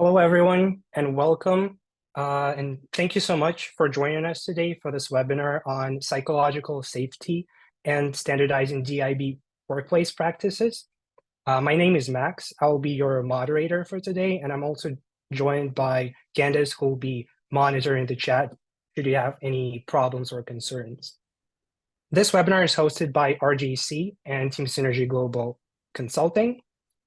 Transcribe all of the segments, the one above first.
Hello, everyone, and welcome. And thank you so much for joining us today for this webinar on psychological safety and standardizing DEI&B workplace practices. My name is Max. I'll be your moderator for today, and I'm also joined by Candace, who will be monitoring the chat should you have any problems or concerns. This webinar is hosted by RGC and Team Synergy Global Consulting.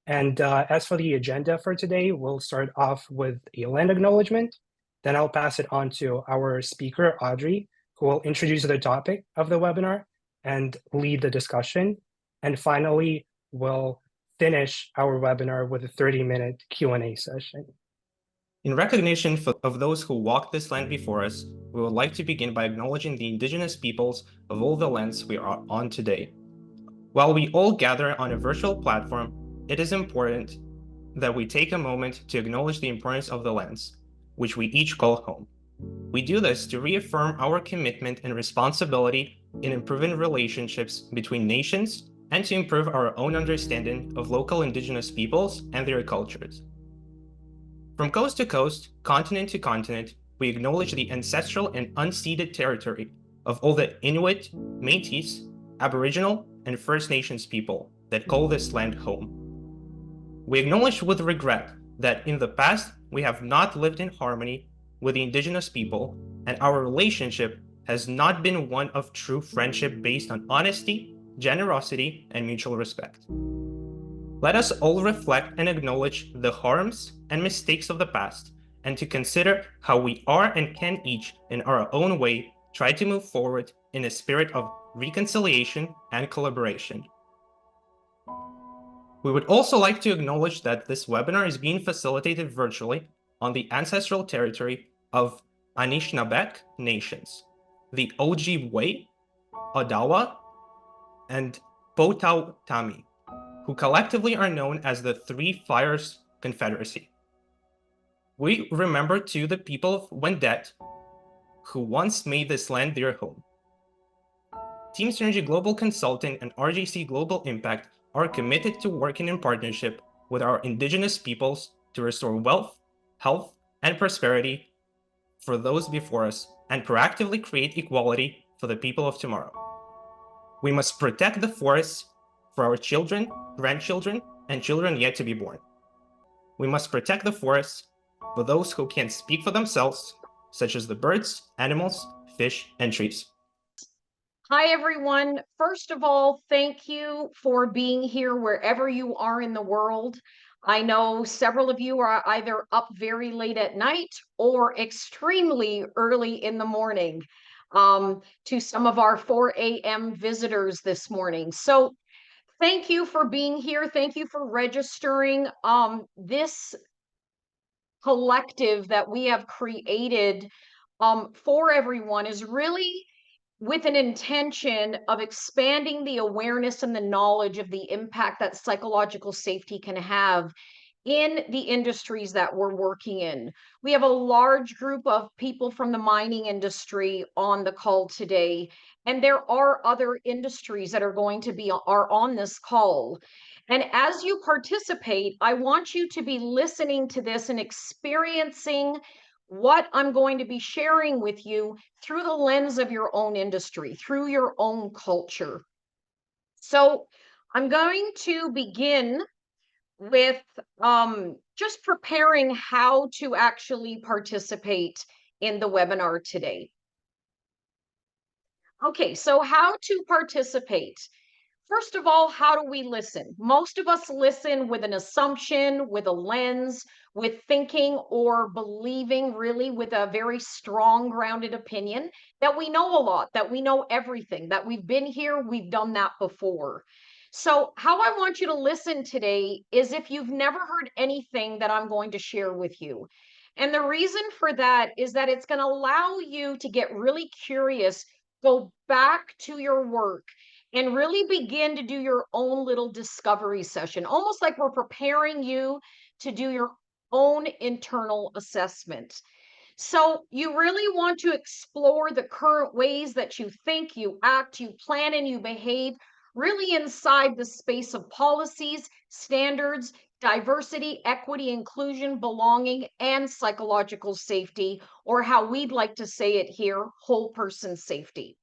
And as for the agenda for today, we'll start off with a land acknowledgement. Then I'll pass it on to our speaker, Audrey, who will introduce the topic of the webinar and lead the discussion. And finally, we'll finish our webinar with a 30-minute Q&A session. In recognition of those who walked this land before us, we would like to begin by acknowledging the indigenous peoples of all the lands we are on today. While we all gather on a virtual platform, it is important that we take a moment to acknowledge the importance of the lands, which we each call home. We do this to reaffirm our commitment and responsibility in improving relationships between nations and to improve our own understanding of local indigenous peoples and their cultures. From coast to coast, continent to continent, we acknowledge the ancestral and unceded territory of all the Inuit, Métis, Aboriginal, and First Nations people that call this land home. We acknowledge with regret that in the past, we have not lived in harmony with the indigenous people, and our relationship has not been one of true friendship based on honesty, generosity, and mutual respect. Let us all reflect and acknowledge the harms and mistakes of the past, and to consider how we are and can each, in our own way, try to move forward in a spirit of reconciliation and collaboration. We would also like to acknowledge that this webinar is being facilitated virtually on the ancestral territory of Anishinaabeg nations, the Ojibwe, Odawa, and Potawatomi, who collectively are known as the Three Fires Confederacy. We remember too the people of Wendat, who once made this land their home. Team Synergy Global Consulting and RGC Global Impact are committed to working in partnership with our indigenous peoples to restore wealth, health, and prosperity for those before us and proactively create equality for the people of tomorrow. We must protect the forests for our children, grandchildren, and children yet to be born. We must protect the forests for those who can't speak for themselves, such as the birds, animals, fish, and trees. Hi, everyone. First of all, thank you for being here wherever you are in the world. I know several of you are either up very late at night or extremely early in the morning, to some of our 4 a.m. visitors this morning. So thank you for being here. Thank you for registering. This collective that we have created for everyone is really with an intention of expanding the awareness and the knowledge of the impact that psychological safety can have in the industries that we're working in. We have a large group of people from the mining industry on the call today, and there are other industries that are going to be on this call. And as you participate, I want you to be listening to this and experiencing what I'm going to be sharing with you through the lens of your own industry, through your own culture. So I'm going to begin with just preparing how to actually participate in the webinar today. Okay, so how to participate. First of all, how do we listen? Most of us listen with an assumption, with a lens, with thinking or believing, really with a very strong grounded opinion that we know a lot, that we know everything, that we've been here, we've done that before. So how I want you to listen today is if you've never heard anything that I'm going to share with you. And the reason for that is that it's going to allow you to get really curious, go back to your work, and really begin to do your own little discovery session, almost like we're preparing you to do your own internal assessment. So you really want to explore the current ways that you think, you act, you plan, and you behave, really inside the space of policies, standards, diversity, equity, inclusion, belonging, and psychological safety, or how we'd like to say it here, whole person safety.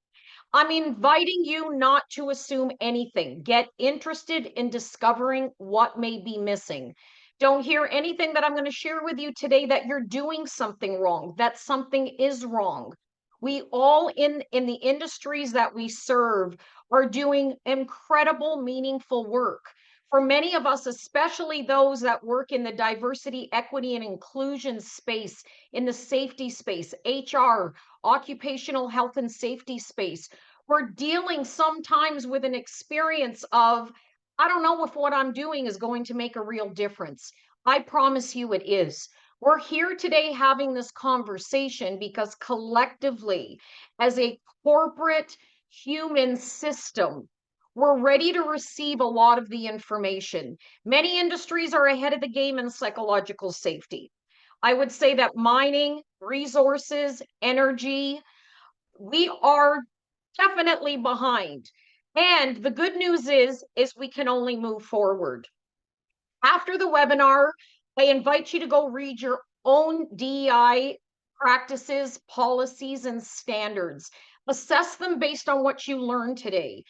I'm inviting you not to assume anything. Get interested in discovering what may be missing. Don't hear anything that I'm going to share with you today that you're doing something wrong, that something is wrong. We all in the industries that we serve are doing incredible, meaningful work. For many of us, especially those that work in the diversity, equity, and inclusion space, in the safety space, HR, occupational health and safety space, we're dealing sometimes with an experience of, I don't know if what I'm doing is going to make a real difference. I promise you it is. We're here today having this conversation because collectively, as a corporate human system, we're ready to receive a lot of the information. Many industries are ahead of the game in psychological safety. I would say that mining, resources, energy, we are definitely behind. And the good news is we can only move forward. After the webinar, I invite you to go read your own DEI practices, policies, and standards. Assess them based on what you learned today.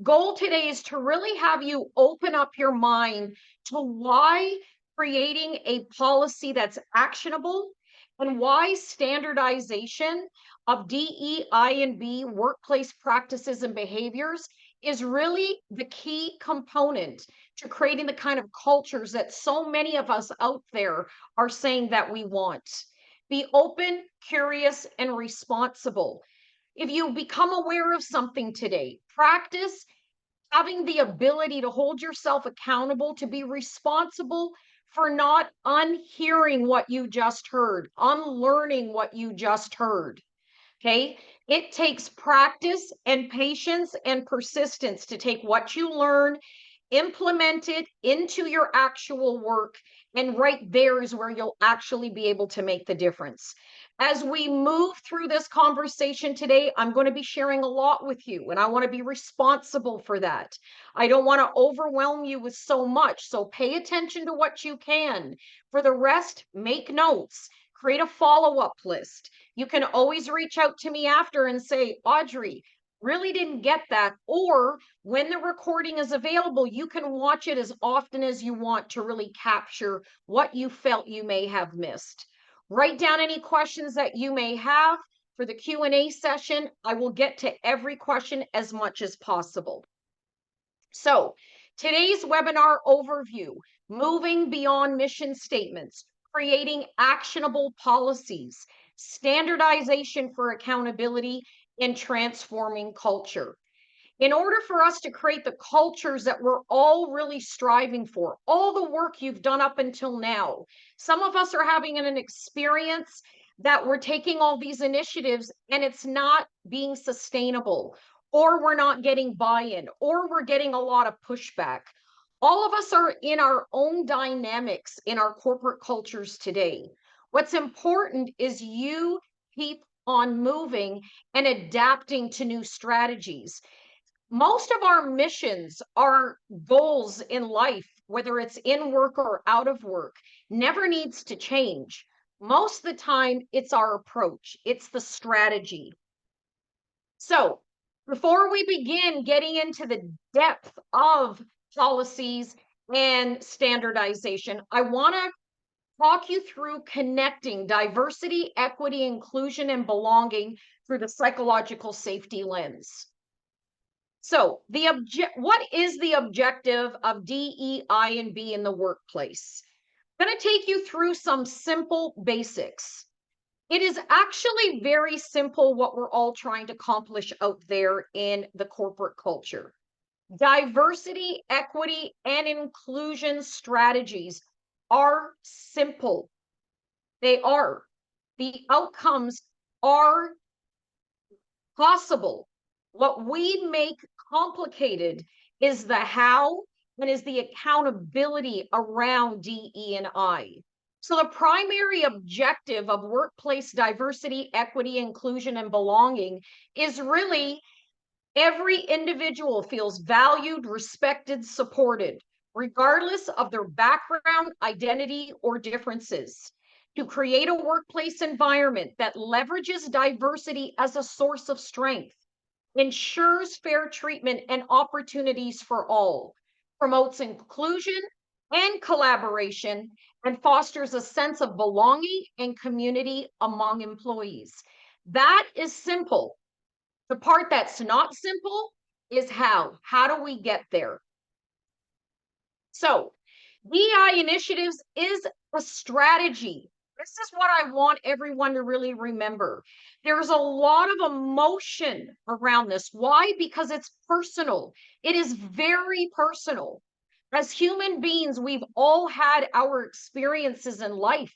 Goal today is to really have you open up your mind to why creating a policy that's actionable and why standardization of DEI&B workplace practices and behaviors is really the key component to creating the kind of cultures that so many of us out there are saying that we want. Be open, curious, and responsible. If you become aware of something today, practice having the ability to hold yourself accountable, to be responsible for not unhearing what you just heard, unlearning what you just heard. Okay. It takes practice and patience and persistence to take what you learn, implement it into your actual work, and right there is where you'll actually be able to make the difference. As we move through this conversation today, I'm going to be sharing a lot with you, and I want to be responsible for that. I don't want to overwhelm you with so much, so pay attention to what you can. For the rest, make notes, create a follow-up list. You can always reach out to me after and say, Audrey, really didn't get that. Or when the recording is available, you can watch it as often as you want to really capture what you felt you may have missed. Write down any questions that you may have for the Q&A session. I will get to every question as much as possible. So today's webinar overview, moving beyond mission statements, creating actionable policies, standardization for accountability, and transforming culture. In order for us to create the cultures that we're all really striving for, all the work you've done up until now, some of us are having an experience that we're taking all these initiatives and it's not being sustainable, or we're not getting buy-in, or we're getting a lot of pushback. All of us are in our own dynamics in our corporate cultures today. What's important is you keep on moving and adapting to new strategies. Most of our missions, our goals in life, whether it's in work or out of work, never needs to change. Most of the time, it's our approach, it's the strategy. So before we begin getting into the depth of policies and standardization, I want to walk you through connecting diversity, equity, inclusion, and belonging through the psychological safety lens. So what is the objective of DEI&B in the workplace? I'm going to take you through some simple basics. It is actually very simple what we're all trying to accomplish out there in the corporate culture. Diversity, equity, and inclusion strategies are simple. They are. The outcomes are possible. What we make complicated is the how and is the accountability around DE&I. So the primary objective of workplace diversity, equity, inclusion, and belonging is really Every individual feels valued, respected, supported, regardless of their background, identity, or differences. To create a workplace environment that leverages diversity as a source of strength, ensures fair treatment and opportunities for all, promotes inclusion and collaboration, and fosters a sense of belonging and community among employees. That is simple. The part that's not simple is how. How do we get there? So, DEI initiatives is a strategy. This is what I want everyone to really remember. There's a lot of emotion around this. Why? Because it's personal. It is very personal. As human beings, we've all had our experiences in life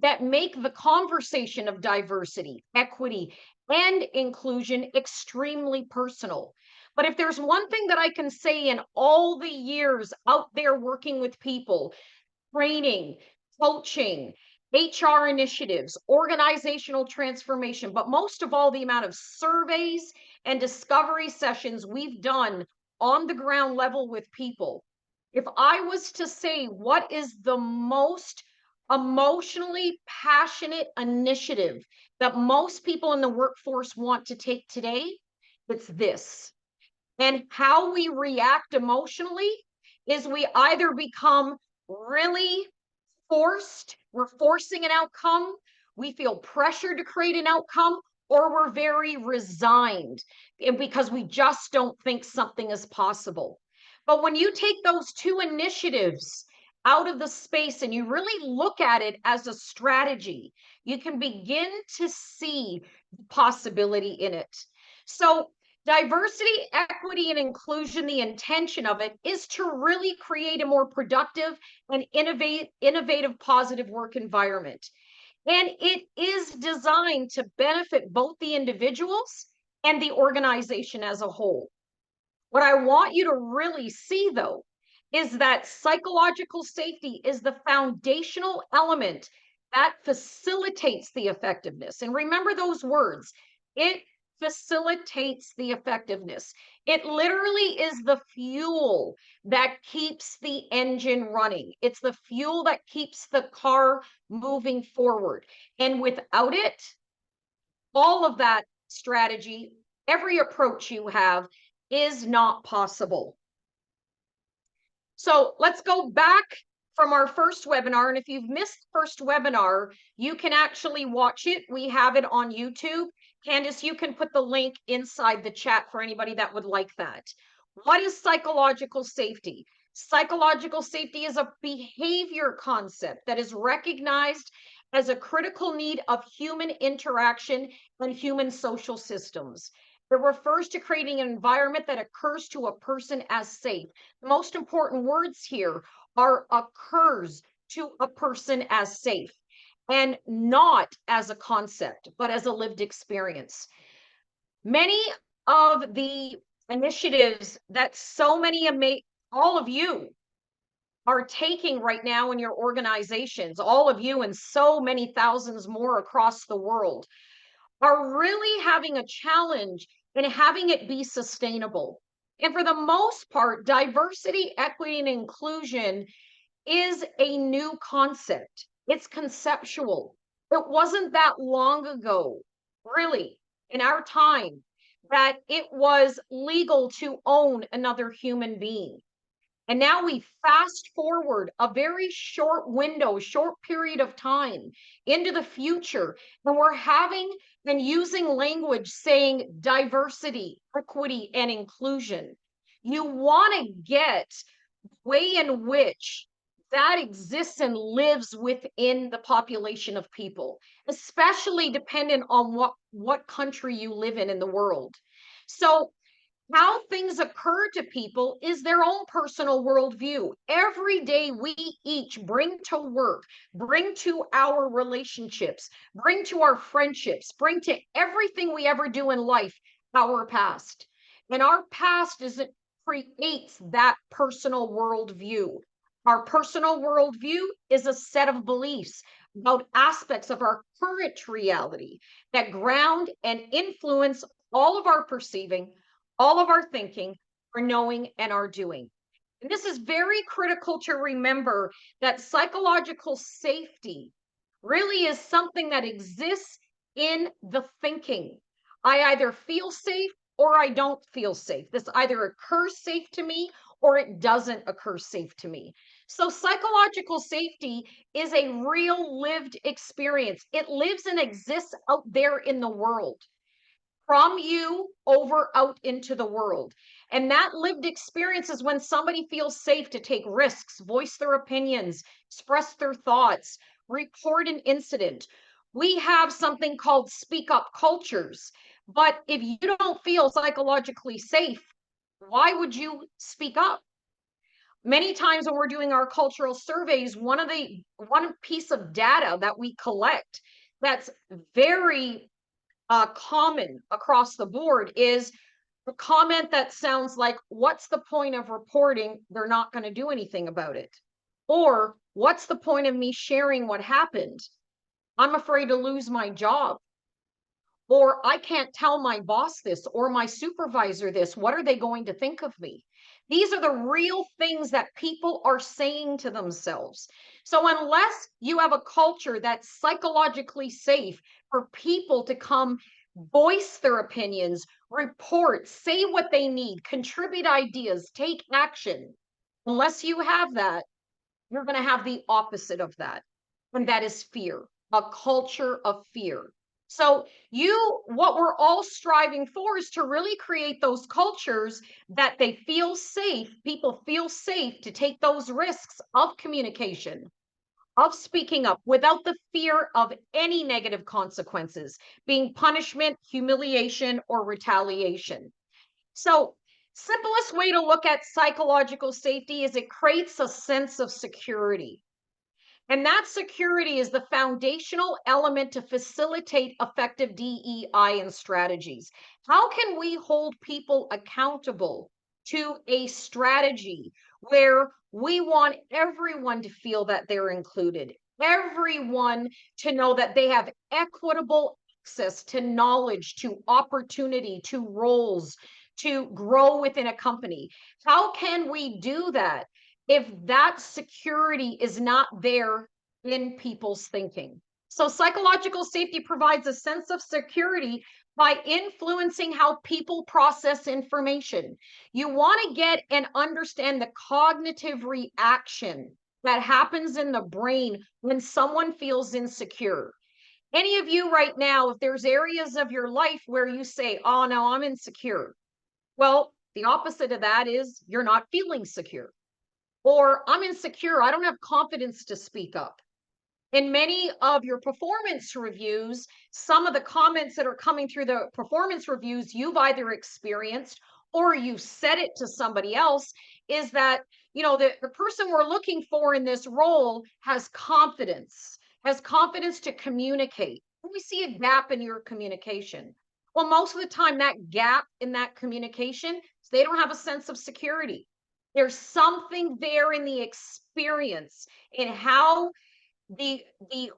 that make the conversation of diversity, equity, and inclusion extremely personal. But if there's one thing that I can say in all the years out there working with people, training, coaching, HR initiatives, organizational transformation, but most of all, the amount of surveys and discovery sessions we've done on the ground level with people. If I was to say what is the most emotionally passionate initiative that most people in the workforce want to take today, it's this. And how we react emotionally is we either become really forced, we're forcing an outcome, we feel pressure to create an outcome, or we're very resigned because we just don't think something is possible. But when you take those two initiatives out of the space and you really look at it as a strategy, you can begin to see possibility in it. So diversity, equity, and inclusion, the intention of it is to really create a more productive and innovative, positive work environment. And it is designed to benefit both the individuals and the organization as a whole. What I want you to really see, though, is that psychological safety is the foundational element that facilitates the effectiveness. And remember those words. It facilitates the effectiveness. It literally is the fuel that keeps the engine running. It's the fuel that keeps the car moving forward. And without it, all of that strategy, every approach you have is not possible. So let's go back from our first webinar. And if you've missed the first webinar, you can actually watch it. We have it on YouTube. Candice, you can put the link inside the chat for anybody that would like that. What is psychological safety? Psychological safety is a behavior concept that is recognized as a critical need of human interaction and human social systems. It refers to creating an environment that occurs to a person as safe. The most important words here are occurs to a person as safe, and not as a concept, but as a lived experience. Many of the initiatives that all of you are taking right now in your organizations, all of you and so many thousands more across the world, are really having a challenge in having it be sustainable. And for the most part, diversity, equity, and inclusion is a new concept. It's conceptual. It wasn't that long ago, really, in our time, that it was legal to own another human being. And now we fast forward a very short window, short period of time into the future, and we're having and using language saying diversity, equity, and inclusion. You want to get the way in which that exists and lives within the population of people, especially dependent on what country you live in the world. So how things occur to people is their own personal worldview. Every day we each bring to work, bring to our relationships, bring to our friendships, bring to everything we ever do in life, our past. And our past creates that personal worldview. Our personal worldview is a set of beliefs about aspects of our current reality that ground and influence all of our perceiving, all of our thinking, our knowing, and our doing. And this is very critical to remember, that psychological safety really is something that exists in the thinking. I either feel safe or I don't feel safe. This either occurs safe to me or it doesn't occur safe to me. So psychological safety is a real lived experience. It lives and exists out there in the world, from you over out into the world. And that lived experience is when somebody feels safe to take risks, voice their opinions, express their thoughts, report an incident. We have something called speak up cultures. But if you don't feel psychologically safe, why would you speak up? Many times when we're doing our cultural surveys, one piece of data that we collect that's very common across the board is a comment that sounds like, what's the point of reporting? They're not going to do anything about it. Or, what's the point of me sharing what happened? I'm afraid to lose my job. Or, I can't tell my boss this or my supervisor this. What are they going to think of me? These are the real things that people are saying to themselves. So, unless you have a culture that's psychologically safe for people to come voice their opinions, report, say what they need, contribute ideas, take action, unless you have that, you're going to have the opposite of that. And that is fear, a culture of fear. So what we're all striving for is to really create those cultures that they feel safe, people feel safe to take those risks of communication, of speaking up without the fear of any negative consequences, being punishment, humiliation, or retaliation. So, simplest way to look at psychological safety is it creates a sense of security. And that security is the foundational element to facilitate effective DEI and strategies. How can we hold people accountable to a strategy where we want everyone to feel that they're included, everyone to know that they have equitable access to knowledge, to opportunity, to roles, to grow within a company? How can we do that if that security is not there in people's thinking? So psychological safety provides a sense of security by influencing how people process information. You want to get and understand the cognitive reaction that happens in the brain when someone feels insecure. Any of you right now, if there's areas of your life where you say, oh no, I'm insecure. Well, the opposite of that is you're not feeling secure. Or I'm insecure, I don't have confidence to speak up. In many of your performance reviews, some of the comments that are coming through the performance reviews you've either experienced or you said it to somebody else, is that, the person we're looking for in this role has confidence to communicate. We see a gap in your communication. Well, most of the time that gap in that communication is they don't have a sense of security. There's something there in the experience, in how the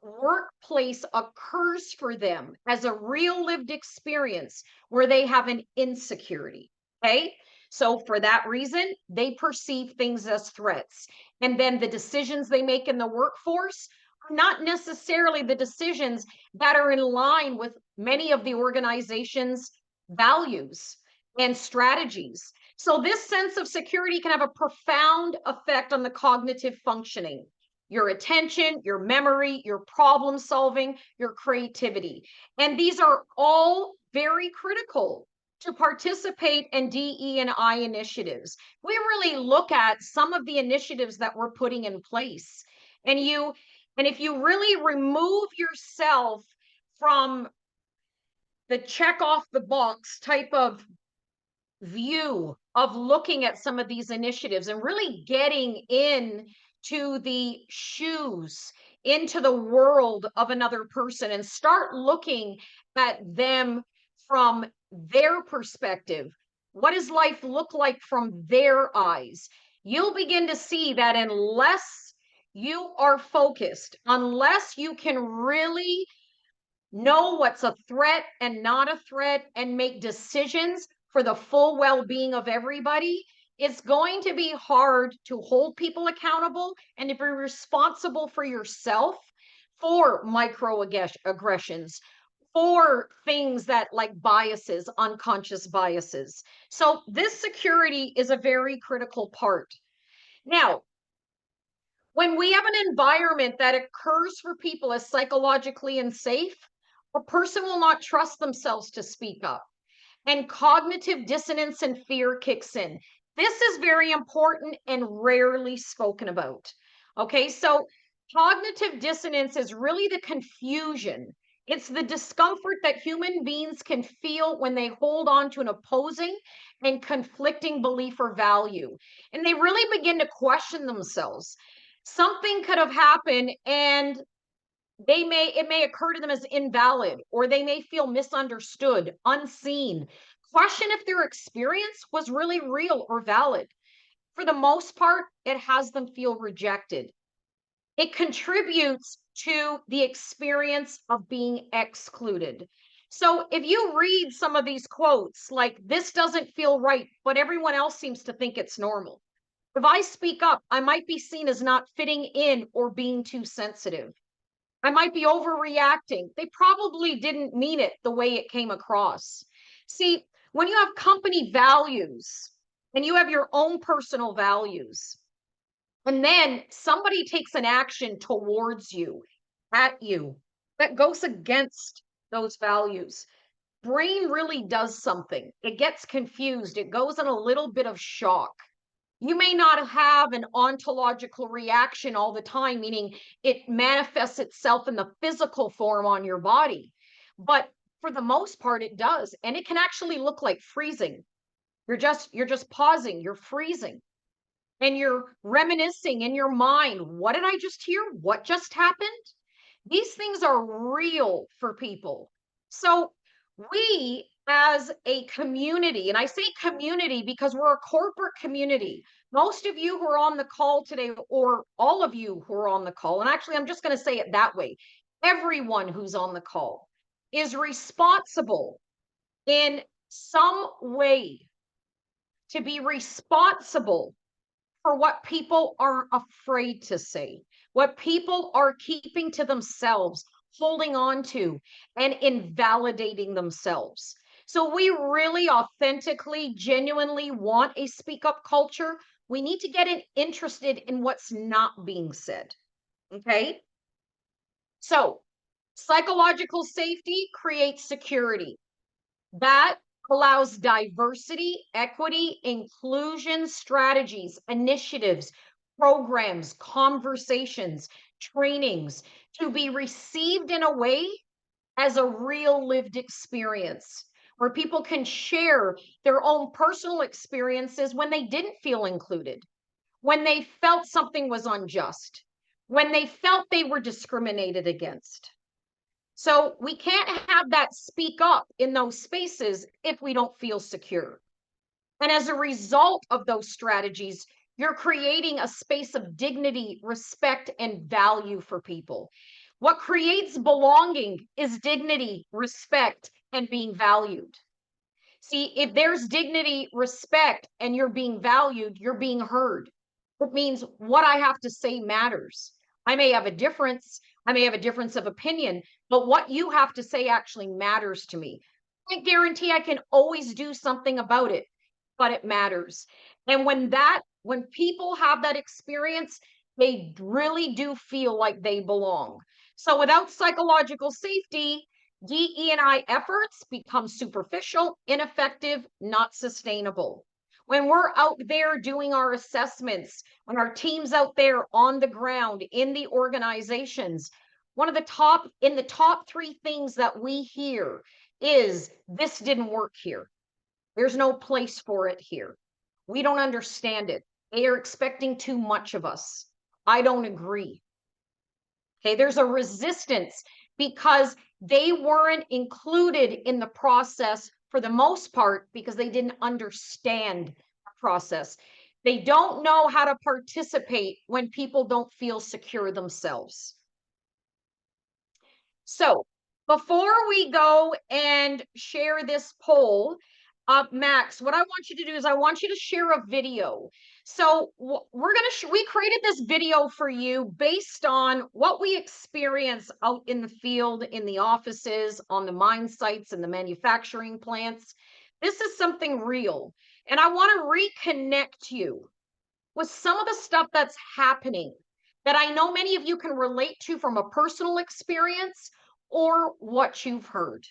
workplace occurs for them as a real lived experience where they have an insecurity. Okay, so for that reason they perceive things as threats, and then the decisions they make in the workforce are not necessarily the decisions that are in line with many of the organization's values and strategies. So this sense of security can have a profound effect on the cognitive functioning, your attention, your memory, your problem solving, your creativity. And these are all very critical to participate in DE&I initiatives. We really look at some of the initiatives that we're putting in place. And if you really remove yourself from the check off the box type of view of looking at some of these initiatives and really getting in to the shoes, into the world of another person, and start looking at them from their perspective. What does life look like from their eyes? You'll begin to see that unless you are focused, unless you can really know what's a threat and not a threat and make decisions for the full well-being of everybody, it's going to be hard to hold people accountable and to be responsible for yourself for microaggressions, for things that like biases, unconscious biases. So this security is a very critical part. Now, when we have an environment that occurs for people as psychologically unsafe, a person will not trust themselves to speak up, and cognitive dissonance and fear kicks in. This is very important and rarely spoken about. Okay, so cognitive dissonance is really the confusion. It's the discomfort that human beings can feel when they hold on to an opposing and conflicting belief or value. And they really begin to question themselves. Something could have happened and it may occur to them as invalid, or they may feel misunderstood, unseen, question if their experience was really real or valid. For the most part, it has them feel rejected. It contributes to the experience of being excluded. So if you read some of these quotes, like, this doesn't feel right, but everyone else seems to think it's normal. If I speak up, I might be seen as not fitting in or being too sensitive. I might be overreacting. They probably didn't mean it the way it came across. See, when you have company values and you have your own personal values, and then somebody takes an action towards you, at you, that goes against those values, brain really does something. It gets confused. It goes in a little bit of shock. You may not have an ontological reaction all the time, meaning it manifests itself in the physical form on your body. But for the most part, it does. And it can actually look like freezing. You're just pausing, you're freezing. And you're reminiscing in your mind, what did I just hear? What just happened? These things are real for people. So we as a community, and I say community because we're a corporate community. Most of you who are on the call today, or all of you who are on the call, and actually I'm just going to say it that way, everyone who's on the call is responsible in some way to be responsible for what people are afraid to say, what people are keeping to themselves, holding on to, and invalidating themselves. So we really authentically, genuinely want a speak up culture. We need to get interested in what's not being said. Okay. So psychological safety creates security. That allows diversity, equity, inclusion strategies, initiatives, programs, conversations, trainings to be received in a way as a real lived experience where people can share their own personal experiences when they didn't feel included, when they felt something was unjust, when they felt they were discriminated against. So we can't have that speak up in those spaces if we don't feel secure. And as a result of those strategies, you're creating a space of dignity, respect, and value for people. What creates belonging is dignity, respect, and being valued. See, if there's dignity, respect, and you're being valued, you're being heard. It means what I have to say matters. I may have a difference. I may have a difference of opinion, but what you have to say actually matters to me. I can't guarantee I can always do something about it, but it matters. And when people have that experience, they really do feel like they belong. So without psychological safety, DE&I efforts become superficial, ineffective, not sustainable. When we're out there doing our assessments, when our team's out there on the ground in the organizations, one of the top 3 things that we hear is, this didn't work here. There's no place for it here. We don't understand it. They are expecting too much of us. I don't agree. Okay, there's a resistance because they weren't included in the process for the most part because they didn't understand the process. They don't know how to participate when people don't feel secure themselves. So before we go and share this poll, Max, what I want you to do is I want you to share a video. So we created this video for you based on what we experience out in the field, in the offices, on the mine sites, and the manufacturing plants. This is something real. And I want to reconnect you with some of the stuff that's happening that I know many of you can relate to from a personal experience or what you've heard.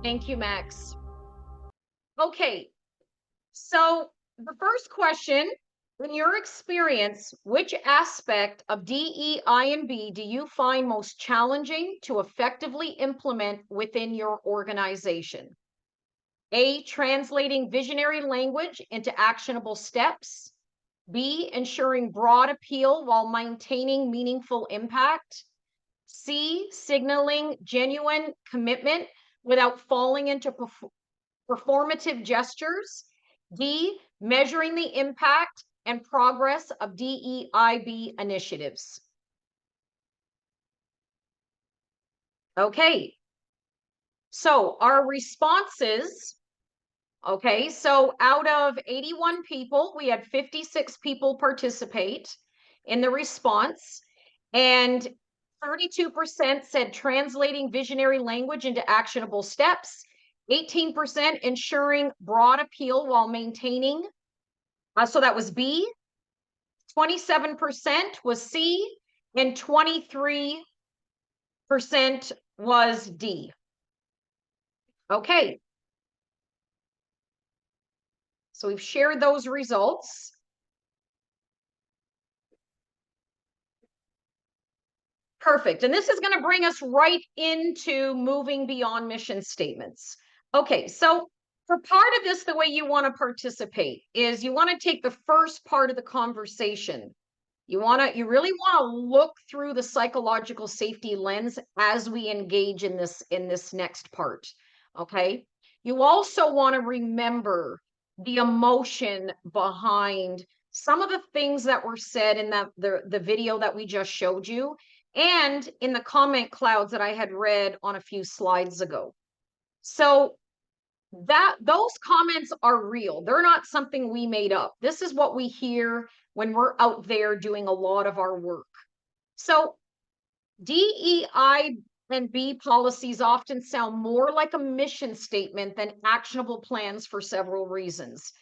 Thank you, Max. Okay, so the first question, in your experience, which aspect of DEI&B do you find most challenging to effectively implement within your organization? A, translating visionary language into actionable steps. B, ensuring broad appeal while maintaining meaningful impact. C, signaling genuine commitment without falling into performative gestures. D, measuring the impact and progress of DEI&B initiatives. Okay, so our responses, okay, so out of 81 people, we had 56 people participate in the response, and 32% said translating visionary language into actionable steps, 18% ensuring broad appeal while maintaining, so that was B, 27% was C, and 23% was D. Okay. So we've shared those results. Perfect. And this is going to bring us right into moving beyond mission statements. Okay, so for part of this, the way you want to participate is you want to take the first part of the conversation. You really want to look through the psychological safety lens as we engage in this next part. Okay. You also want to remember the emotion behind some of the things that were said in the video that we just showed you, and in the comment clouds that I had read on a few slides ago. So those comments are real. They're not something we made up. This is what we hear when we're out there doing a lot of our work. So DEI&B policies often sound more like a mission statement than actionable plans for several reasons.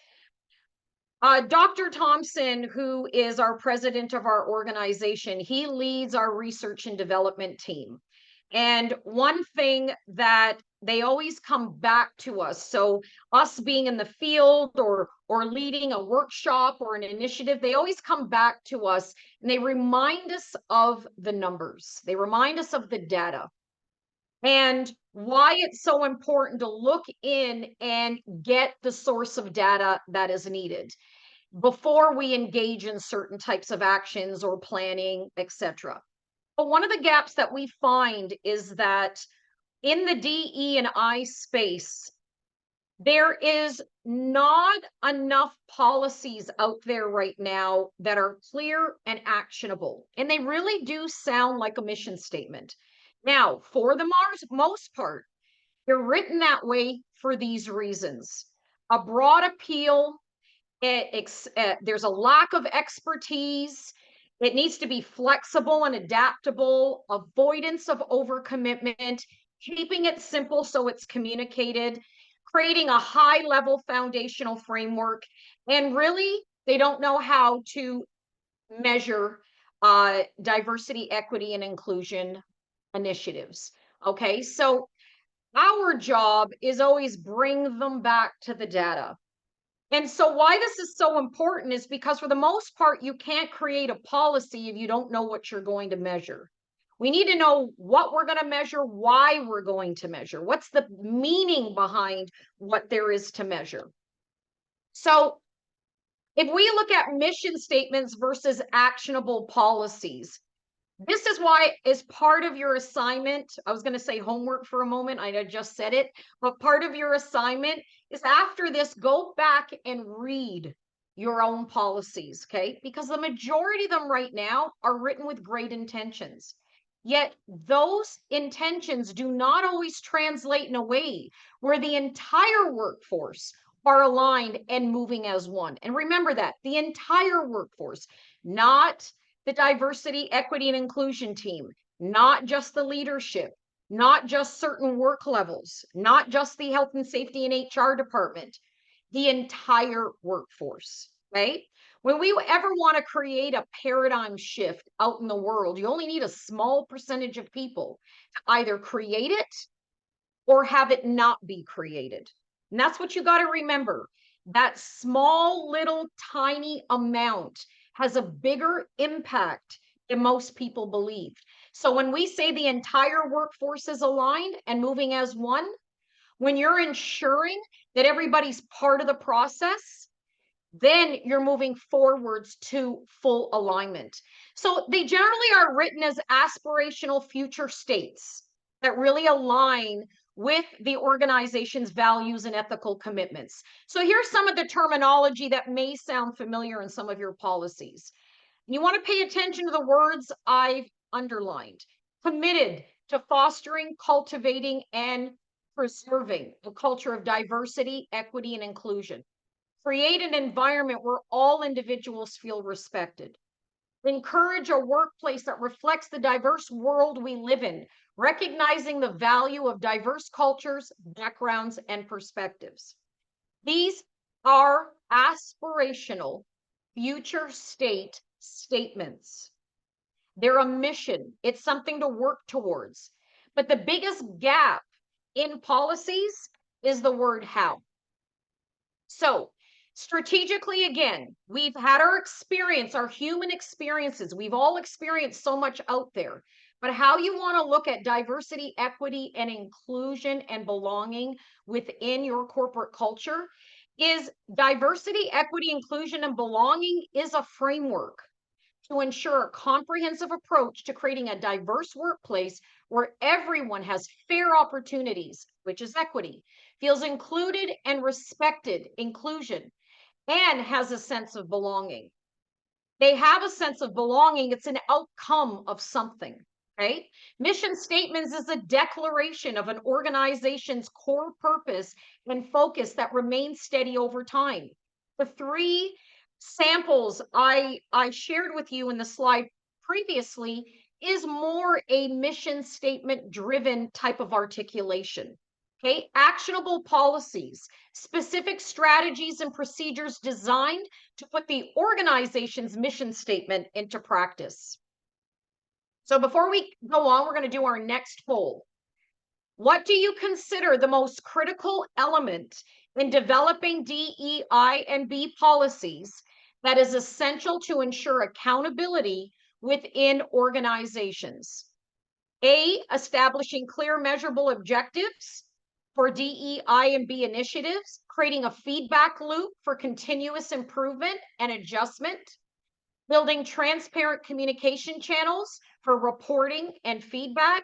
Dr. Thompson, who is our president of our organization, he leads our research and development team. And one thing that they always come back to us, so us being in the field or leading a workshop or an initiative, they always come back to us and they remind us of the numbers. They remind us of the data and why it's so important to look in and get the source of data that is needed before we engage in certain types of actions or planning, etc. But one of the gaps that we find is that in the DE&I space, there is not enough policies out there right now that are clear and actionable. And they really do sound like a mission statement. Now, for the most part, they're written that way for these reasons. A broad appeal, there's a lack of expertise. It needs to be flexible and adaptable, avoidance of overcommitment, keeping it simple so it's communicated, creating a high level foundational framework. And really, they don't know how to measure diversity, equity, and inclusion initiatives. Okay, so our job is always bring them back to the data. And so why this is so important is because for the most part, you can't create a policy if you don't know what you're going to measure. We need to know what we're going to measure, why we're going to measure, what's the meaning behind what there is to measure. So if we look at mission statements versus actionable policies, this is why, as part of your assignment, I was going to say homework for a moment, I just said it, but part of your assignment is after this, go back and read your own policies, okay? Because the majority of them right now are written with great intentions. Yet those intentions do not always translate in a way where the entire workforce are aligned and moving as one. And remember that, the entire workforce, not the diversity, equity, and inclusion team, not just the leadership, not just certain work levels, not just the health and safety and HR department, the entire workforce, right? When we ever want to create a paradigm shift out in the world, you only need a small percentage of people to either create it or have it not be created. And that's what you got to remember. That small, little, tiny amount has a bigger impact than most people believe. So when we say the entire workforce is aligned and moving as one, when you're ensuring that everybody's part of the process, then you're moving forwards to full alignment. So they generally are written as aspirational future states that really align with the organization's values and ethical commitments. So here's some of the terminology that may sound familiar in some of your policies. You want to pay attention to the words I've underlined. Committed to fostering, cultivating, and preserving a culture of diversity, equity, and inclusion. Create an environment where all individuals feel respected. Encourage a workplace that reflects the diverse world we live in, recognizing the value of diverse cultures, backgrounds, and perspectives. These are aspirational future state statements. They're a mission. It's something to work towards. But the biggest gap in policies is the word how. So strategically, again, we've had our experience, our human experiences. We've all experienced so much out there. But how you want to look at diversity, equity, and inclusion and belonging within your corporate culture is diversity, equity, inclusion, and belonging is a framework to ensure a comprehensive approach to creating a diverse workplace where everyone has fair opportunities, which is equity, feels included and respected, inclusion, and has a sense of belonging. They have a sense of belonging. It's an outcome of something, right? Mission statements is a declaration of an organization's core purpose and focus that remains steady over time. The three samples I shared with you in the slide previously is more a mission statement driven type of articulation. Okay, actionable policies, specific strategies and procedures designed to put the organization's mission statement into practice. So before we go on, we're going to do our next poll. What do you consider the most critical element in developing DEI&B policies that is essential to ensure accountability within organizations? A, establishing clear measurable objectives for DEI&B initiatives, creating a feedback loop for continuous improvement and adjustment, building transparent communication channels for reporting and feedback,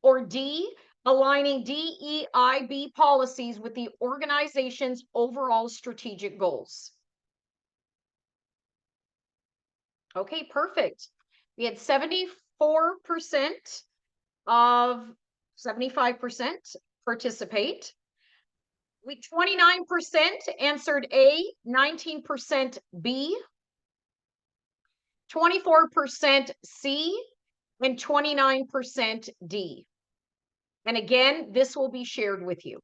or D, aligning DEI&B policies with the organization's overall strategic goals. Okay, perfect. We had 74% of 75% participate. 29% answered A, 19% B, 24% C, and 29% D. And again, this will be shared with you.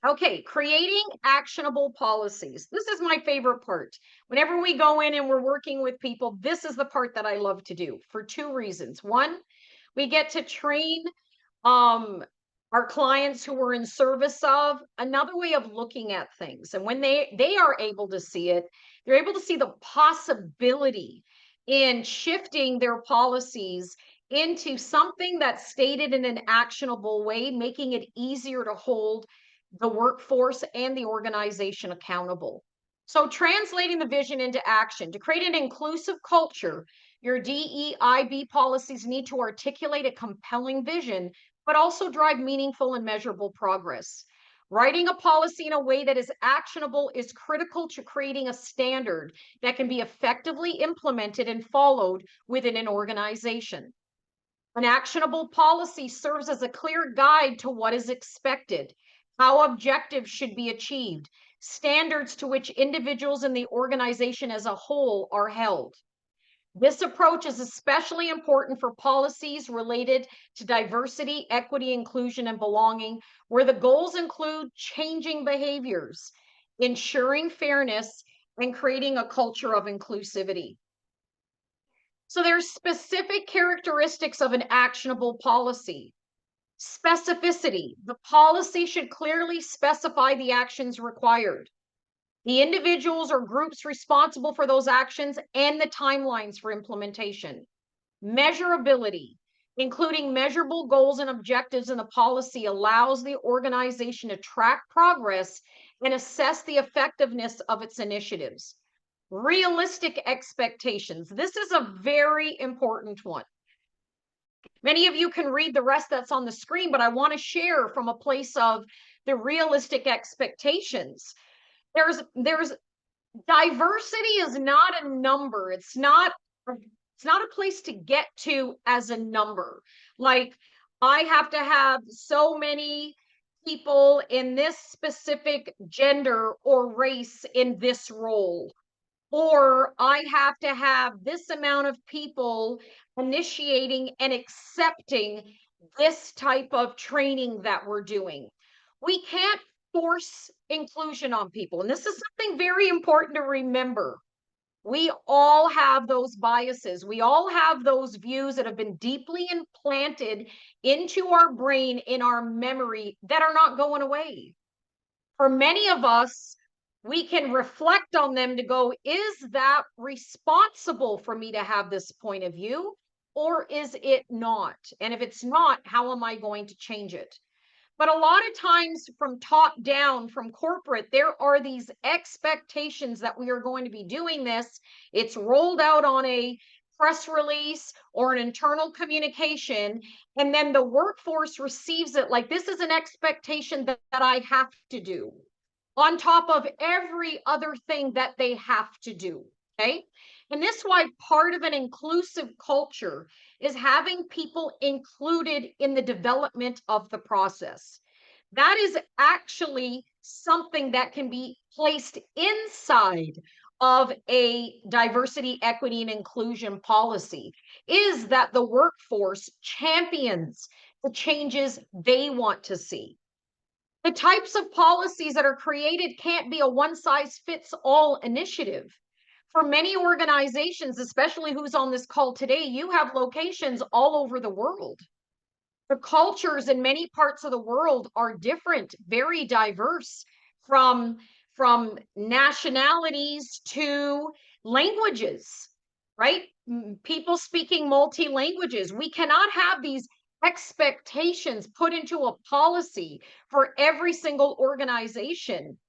Okay, creating actionable policies. This is my favorite part. Whenever we go in and we're working with people, this is the part that I love to do for two reasons. One, we get to train our clients who we're in service of another way of looking at things. And when they are able to see it, they're able to see the possibility in shifting their policies into something that's stated in an actionable way, making it easier to hold the workforce and the organization accountable. So translating the vision into action. To create an inclusive culture, your DEI&B policies need to articulate a compelling vision, but also drive meaningful and measurable progress. Writing a policy in a way that is actionable is critical to creating a standard that can be effectively implemented and followed within an organization. An actionable policy serves as a clear guide to what is expected, how objectives should be achieved, standards to which individuals in the organization as a whole are held. This approach is especially important for policies related to diversity, equity, inclusion, and belonging, where the goals include changing behaviors, ensuring fairness, and creating a culture of inclusivity. So there's specific characteristics of an actionable policy. Specificity. The policy should clearly specify the actions required, the individuals or groups responsible for those actions, and the timelines for implementation. Measurability, including measurable goals and objectives in the policy, allows the organization to track progress and assess the effectiveness of its initiatives. Realistic expectations. This is a very important one. Many of you can read the rest that's on the screen, but I want to share from a place of the realistic expectations. There's diversity is not a number. It's not a place to get to as a number. Like, I have to have so many people in this specific gender or race in this role, or I have to have this amount of people initiating and accepting this type of training that we're doing. We can't force inclusion on people. And this is something very important to remember. We all have those biases. We all have those views that have been deeply implanted into our brain, in our memory, that are not going away. For many of us, we can reflect on them to go, is that responsible for me to have this point of view, or is it not? And if it's not, how am I going to change it? But a lot of times from top down, from corporate, there are these expectations that we are going to be doing this. It's rolled out on a press release or an internal communication, and then the workforce receives it like this is an expectation that I have to do, on top of every other thing that they have to do, okay? And this is why part of an inclusive culture is having people included in the development of the process. That is actually something that can be placed inside of a diversity, equity, and inclusion policy, is that the workforce champions the changes they want to see. The types of policies that are created can't be a one-size-fits-all initiative. For many organizations, especially who's on this call today, you have locations all over the world. The cultures in many parts of the world are different, very diverse, from nationalities to languages, right? People speaking multi languages. We cannot have these expectations put into a policy for every single organization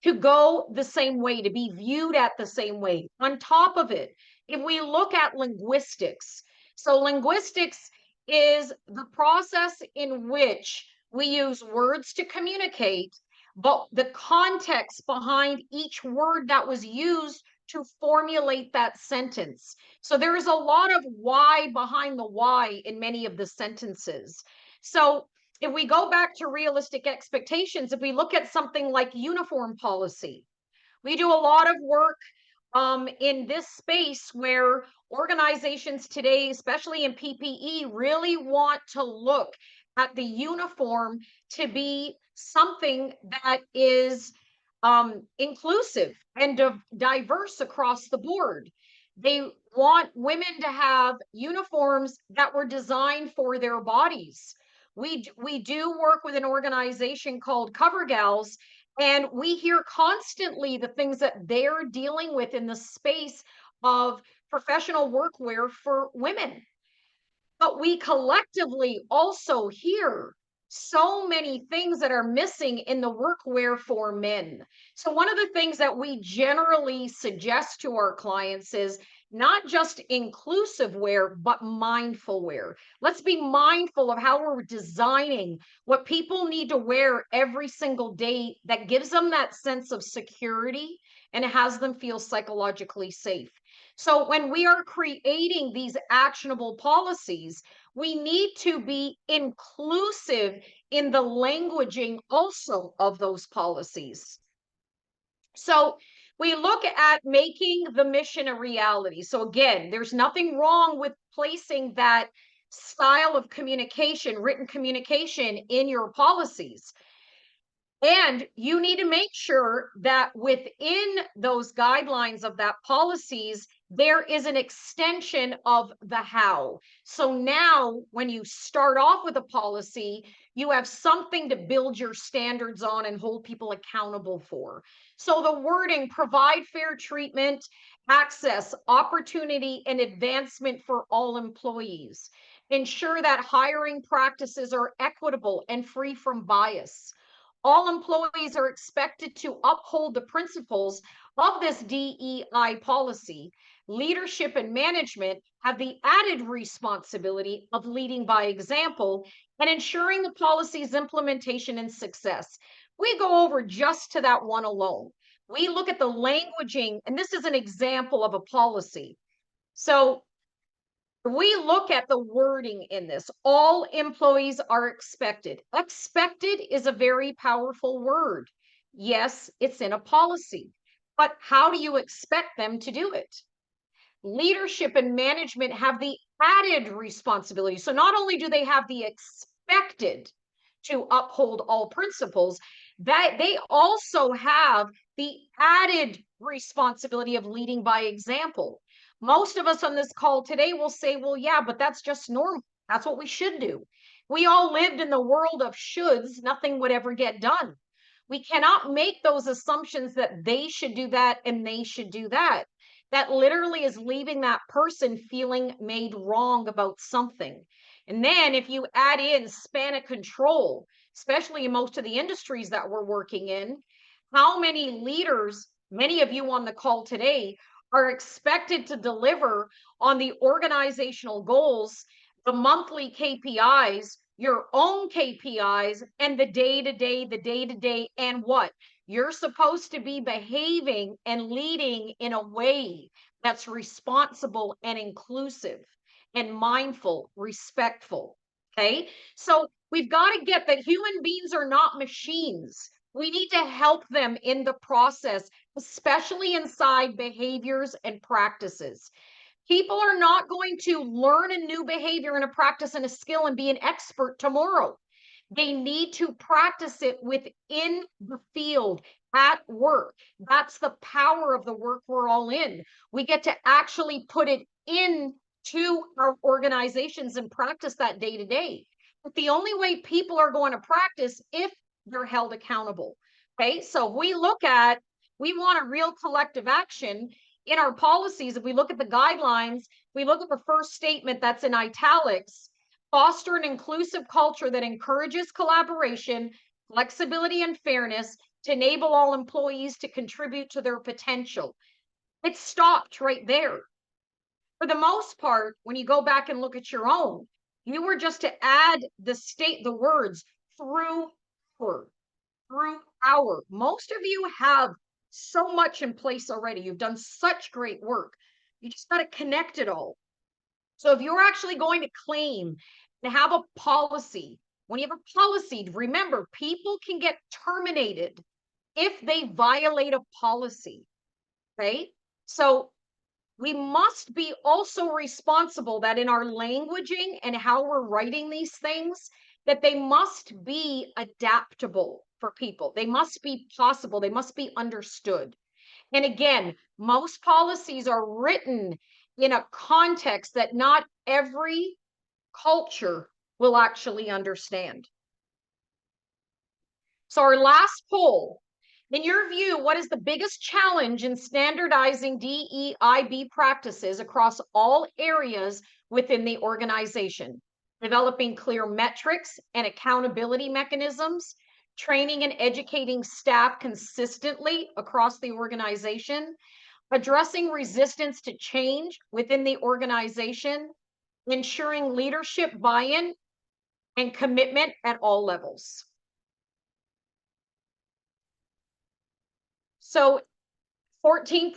to go the same way, to be viewed at the same way. On top of it, if we look at linguistics, so linguistics is the process in which we use words to communicate, but the context behind each word that was used to formulate that sentence. So there is a lot of why behind the why in many of the sentences. So if we go back to realistic expectations, if we look at something like uniform policy, we do a lot of work in this space where organizations today, especially in PPE, really want to look at the uniform to be something that is inclusive and diverse across the board. They want women to have uniforms that were designed for their bodies. We do work with an organization called Cover Gals, and we hear constantly the things that they're dealing with in the space of professional workwear for women. But we collectively also hear so many things that are missing in the workwear for men. So one of the things that we generally suggest to our clients is not just inclusive wear, but mindful wear. Let's be mindful of how we're designing what people need to wear every single day that gives them that sense of security and has them feel psychologically safe. So when we are creating these actionable policies, we need to be inclusive in the languaging also of those policies. So we look at making the mission a reality. So again, there's nothing wrong with placing that style of communication, written communication in your policies. And you need to make sure that within those guidelines of that policies, there is an extension of the how. So now when you start off with a policy, you have something to build your standards on and hold people accountable for. So the wording, provide fair treatment, access, opportunity, and advancement for all employees. Ensure that hiring practices are equitable and free from bias. All employees are expected to uphold the principles of this DEI policy. Leadership and management have the added responsibility of leading by example and ensuring the policy's implementation and success. We go over just to that one alone. We look at the languaging, and this is an example of a policy. So we look at the wording in this. All employees are expected. Expected is a very powerful word. Yes, it's in a policy, but how do you expect them to do it? Leadership and management have the added responsibility. So not only do they have the expected to uphold all principles, that they also have the added responsibility of leading by example. Most of us on this call today will say, well, yeah, but that's just normal. That's what we should do. We all lived in the world of shoulds. Nothing would ever get done. We cannot make those assumptions that they should do that and they should do that. That literally is leaving that person feeling made wrong about something. And then if you add in span of control, especially in most of the industries that we're working in, how many leaders, many of you on the call today, are expected to deliver on the organizational goals, the monthly KPIs, your own KPIs, and the day-to-day, and what? You're supposed to be behaving and leading in a way that's responsible and inclusive and mindful, respectful. Okay. So we've got to get that human beings are not machines. We need to help them in the process, especially inside behaviors and practices. People are not going to learn a new behavior and a practice and a skill and be an expert tomorrow. They need to practice it within the field at work. That's the power of the work we're all in. We get to actually put it into our organizations and practice that day to day. But the only way people are going to practice if they're held accountable. Okay, so we want a real collective action in our policies. If we look at the guidelines, we look at the first statement that's in italics: foster an inclusive culture that encourages collaboration, flexibility, and fairness to enable all employees to contribute to their potential. It stopped right there. For the most part, when you go back and look at your own, you were just to add the words through our. Most of you have so much in place already. You've done such great work. You just got to connect it all. So if you're actually going to claim and have a policy, when you have a policy, remember, people can get terminated if they violate a policy, right? So we must be also responsible that in our languaging and how we're writing these things, that they must be adaptable for people. They must be possible. They must be understood. And again, most policies are written in a context that not every culture will actually understand. So our last poll, in your view, what is the biggest challenge in standardizing DEI&B practices across all areas within the organization? Developing clear metrics and accountability mechanisms, training and educating staff consistently across the organization, addressing resistance to change within the organization, ensuring leadership buy-in and commitment at all levels. So 14%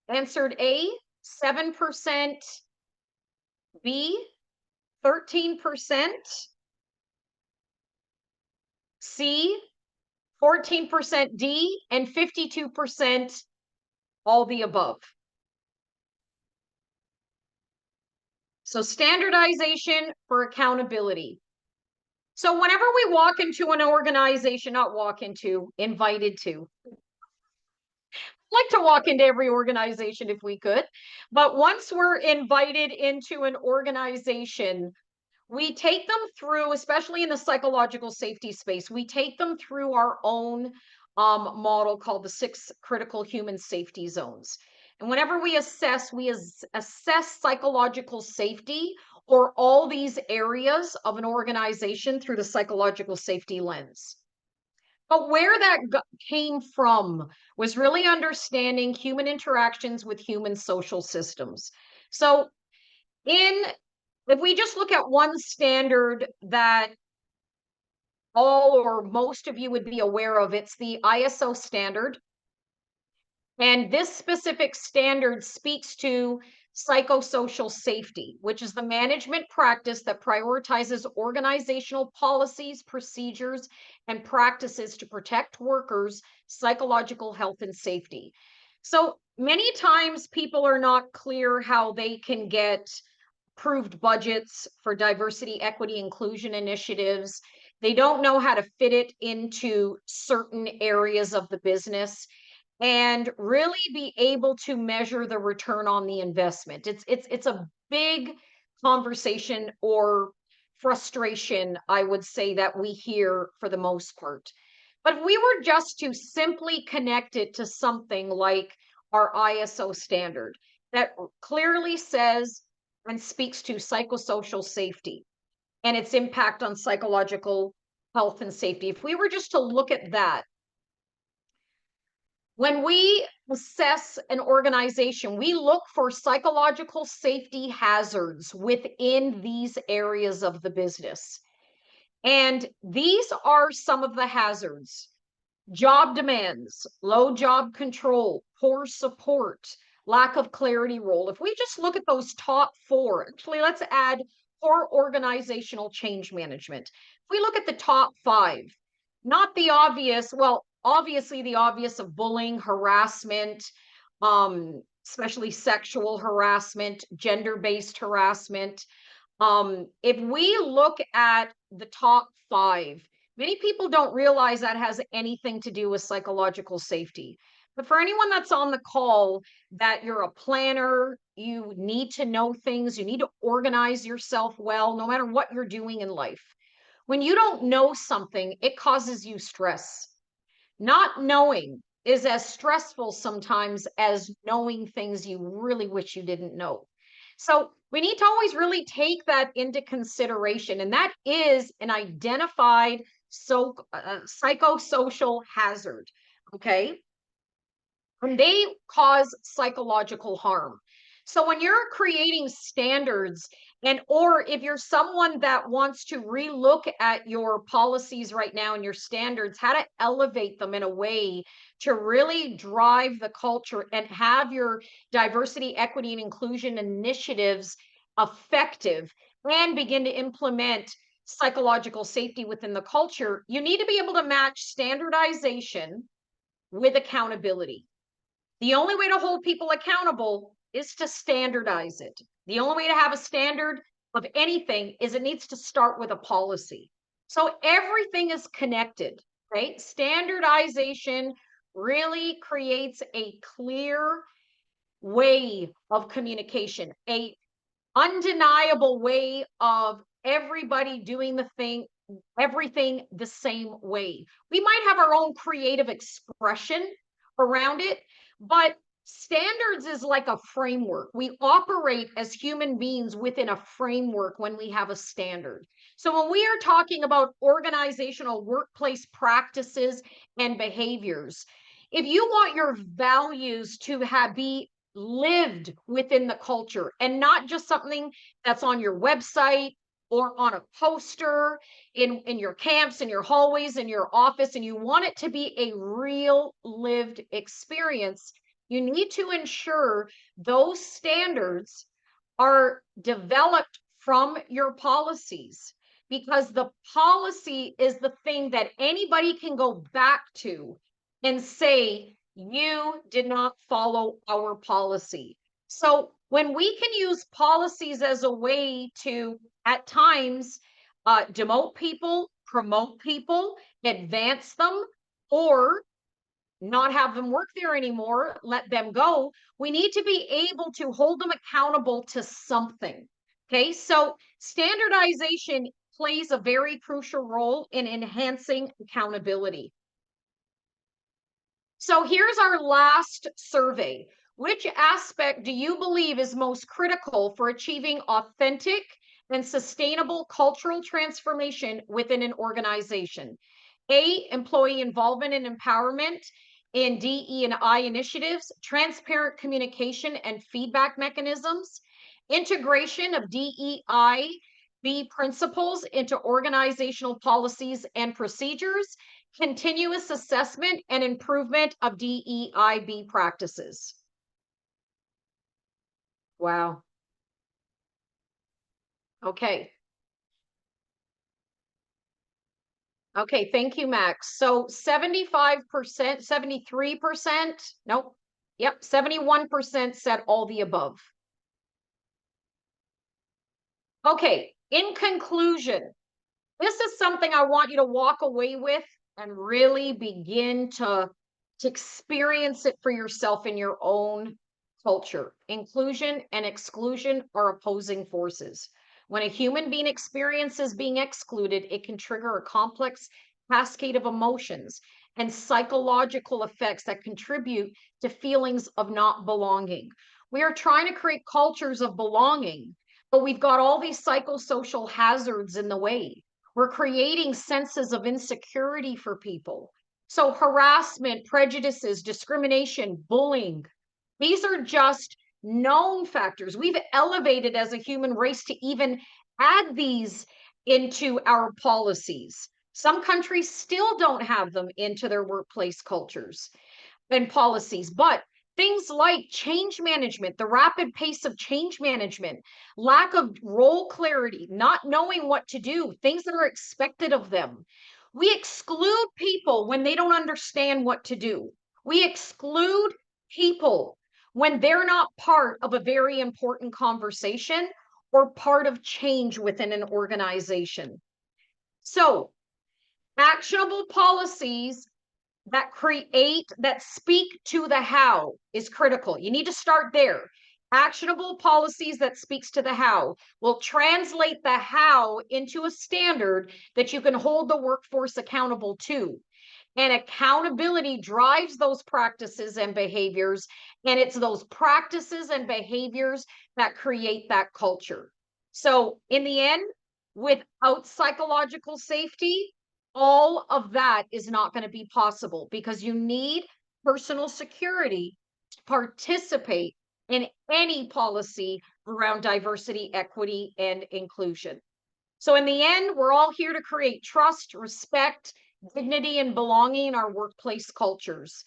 answered A, 7% B, 13% C, 14% D, and 52% all the above. So standardization for accountability. So whenever we walk into an organization, invited to. Like to walk into every organization if we could, but once we're invited into an organization, we take them through, especially in the psychological safety space, we take them through our own model called the 6 critical human safety zones. And whenever we assess psychological safety or all these areas of an organization through the psychological safety lens. But where that came from was really understanding human interactions with human social systems. So if we just look at one standard that all or most of you would be aware of, it's the ISO standard. And this specific standard speaks to psychosocial safety, which is the management practice that prioritizes organizational policies, procedures, and practices to protect workers' psychological health and safety. So many times people are not clear how they can get approved budgets for diversity, equity, inclusion initiatives. They don't know how to fit it into certain areas of the business and really be able to measure the return on the investment. It's a big conversation or frustration, I would say, that we hear for the most part. But if we were just to simply connect it to something like our ISO standard that clearly says and speaks to psychosocial safety and its impact on psychological health and safety, if we were just to look at that, when we assess an organization, we look for psychological safety hazards within these areas of the business. And these are some of the hazards: job demands, low job control, poor support, lack of clarity role. If we just look at those top 4, actually, let's add poor organizational change management. If we look at the top 5, not the obvious, well, obviously the obvious of bullying, harassment, especially sexual harassment, gender-based harassment. If we look at the top 5, Many people don't realize that has anything to do with psychological safety. But for anyone that's on the call, that you're a planner, you need to know things, you need to organize yourself well, no matter what you're doing in life. When you don't know something, it causes you stress. Not knowing is as stressful sometimes as knowing things you really wish you didn't know. So we need to always really take that into consideration. And that is an identified psychosocial hazard. Okay. And they cause psychological harm. So when you're creating standards, and or if you're someone that wants to relook at your policies right now and your standards, how to elevate them in a way to really drive the culture and have your diversity, equity, and inclusion initiatives effective and begin to implement psychological safety within the culture, you need to be able to match standardization with accountability. The only way to hold people accountable is to standardize it. The only way to have a standard of anything is it needs to start with a policy. So everything is connected, right? Standardization really creates a clear way of communication, a undeniable way of everybody doing everything the same way. We might have our own creative expression around it, but standards is like a framework. We operate as human beings within a framework when we have a standard. So when we are talking about organizational workplace practices and behaviors, if you want your values to be lived within the culture and not just something that's on your website or on a poster in your camps, in your hallways, in your office, and you want it to be a real lived experience, you need to ensure those standards are developed from your policies, because the policy is the thing that anybody can go back to and say, you did not follow our policy. So when we can use policies as a way to, at times, demote people, promote people, advance them, or not have them work there anymore, let them go, we need to be able to hold them accountable to something. Okay, so standardization plays a very crucial role in enhancing accountability. So here's our last survey. Which aspect do you believe is most critical for achieving authentic and sustainable cultural transformation within an organization? A, employee involvement and empowerment in DE&I initiatives, transparent communication and feedback mechanisms, integration of DEI&B principles into organizational policies and procedures, continuous assessment and improvement of DEI&B practices. Wow. Okay. Okay, thank you, Max. So 75%, 73%, nope. Yep, 71% said all the above. Okay, in conclusion, this is something I want you to walk away with and really begin to experience it for yourself in your own culture. Inclusion and exclusion are opposing forces. When a human being experiences being excluded, it can trigger a complex cascade of emotions and psychological effects that contribute to feelings of not belonging. We are trying to create cultures of belonging, but we've got all these psychosocial hazards in the way. We're creating senses of insecurity for people. So harassment, prejudices, discrimination, bullying, these are just known factors. We've elevated as a human race to even add these into our policies. Some countries still don't have them into their workplace cultures and policies, but things like change management, the rapid pace of change management, lack of role clarity, not knowing what to do, things that are expected of them. We exclude people when they don't understand what to do. We exclude people when they're not part of a very important conversation or part of change within an organization. So Actionable policies that speak to the how is critical. You need to start there. Actionable policies that speaks to the how will translate the how into a standard that you can hold the workforce accountable to. And accountability drives those practices and behaviors. And it's those practices and behaviors that create that culture. So in the end, without psychological safety, all of that is not going to be possible, because you need personal security to participate in any policy around diversity, equity, and inclusion. So in the end, we're all here to create trust, respect, dignity, and belonging in our workplace cultures.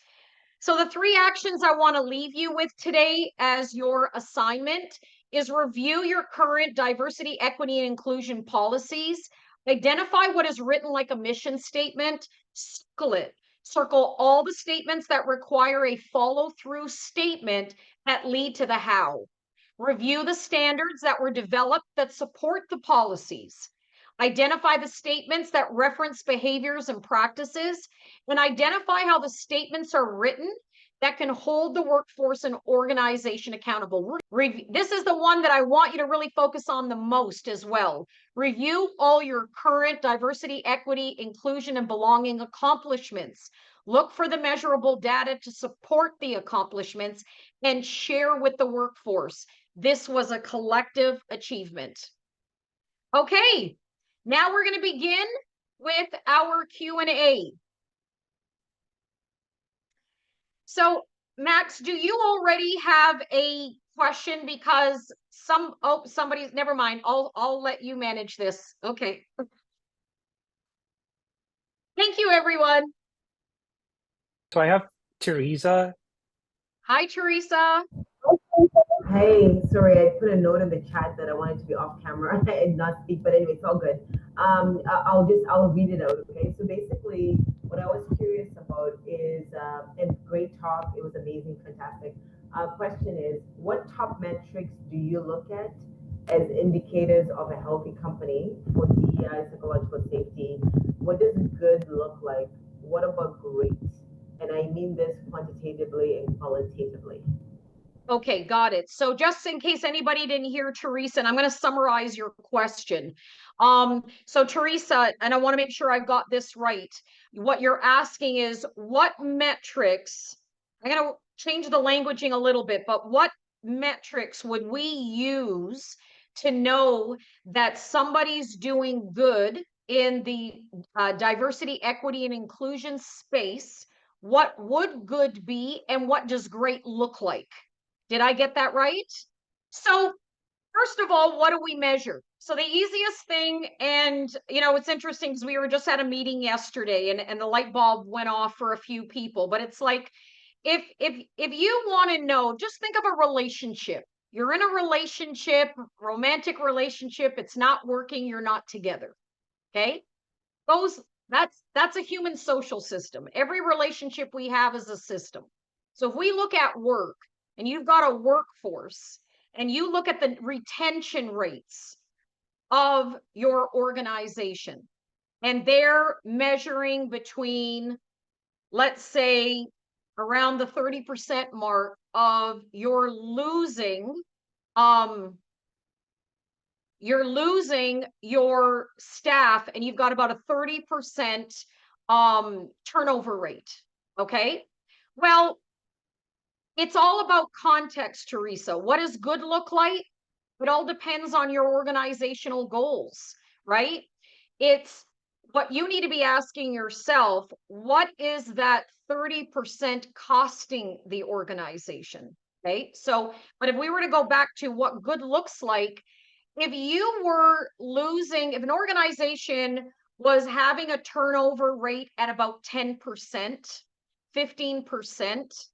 So the three actions I want to leave you with today as your assignment is review your current diversity, equity, and inclusion policies. Identify what is written like a mission statement, circle it. Circle all the statements that require a follow-through statement that lead to the how. Review the standards that were developed that support the policies. Identify the statements that reference behaviors and practices, and identify how the statements are written that can hold the workforce and organization accountable. This is the one that I want you to really focus on the most as well. Review all your current diversity, equity, inclusion, and belonging accomplishments. Look for the measurable data to support the accomplishments and share with the workforce. This was a collective achievement. Okay, now we're going to begin with our Q&A. So, Max, do you already have a question? Because somebody's, never mind. I'll let you manage this. Okay. Thank you, everyone. So I have Teresa. Hi, Teresa. Hey, sorry, I put a note in the chat that I wanted to be off camera and not speak, but anyway, it's all good. I'll read it out, okay? So basically, what I was curious about is, and great talk, it was amazing, fantastic. Question is, what top metrics do you look at as indicators of a healthy company for DEI, psychological safety? What does good look like? What about great? And I mean this quantitatively and qualitatively. Okay, got it. So just in case anybody didn't hear Teresa, and I'm going to summarize your question. So Teresa, and I want to make sure I've got this right. What you're asking is, what metrics, I'm going to change the languaging a little bit, but what metrics would we use to know that somebody's doing good in the diversity, equity, and inclusion space? What would good be, and what does great look like? Did I get that right? So first of all, what do we measure? So the easiest thing, and it's interesting because we were just at a meeting yesterday and the light bulb went off for a few people, but it's like, if you want to know, just think of a relationship. You're in a relationship, romantic relationship, it's not working, you're not together. Okay? That's a human social system. Every relationship we have is a system. So if we look at work, and you've got a workforce, and you look at the retention rates of your organization, and they're measuring between, let's say, around the 30% mark of you're losing your staff, and you've got about a 30% turnover rate. Okay, well, it's all about context, Teresa. What does good look like? It all depends on your organizational goals, right? It's what you need to be asking yourself, what is that 30% costing the organization? Okay, so, but if we were to go back to what good looks like, if an organization was having a turnover rate at about 10%, 15%,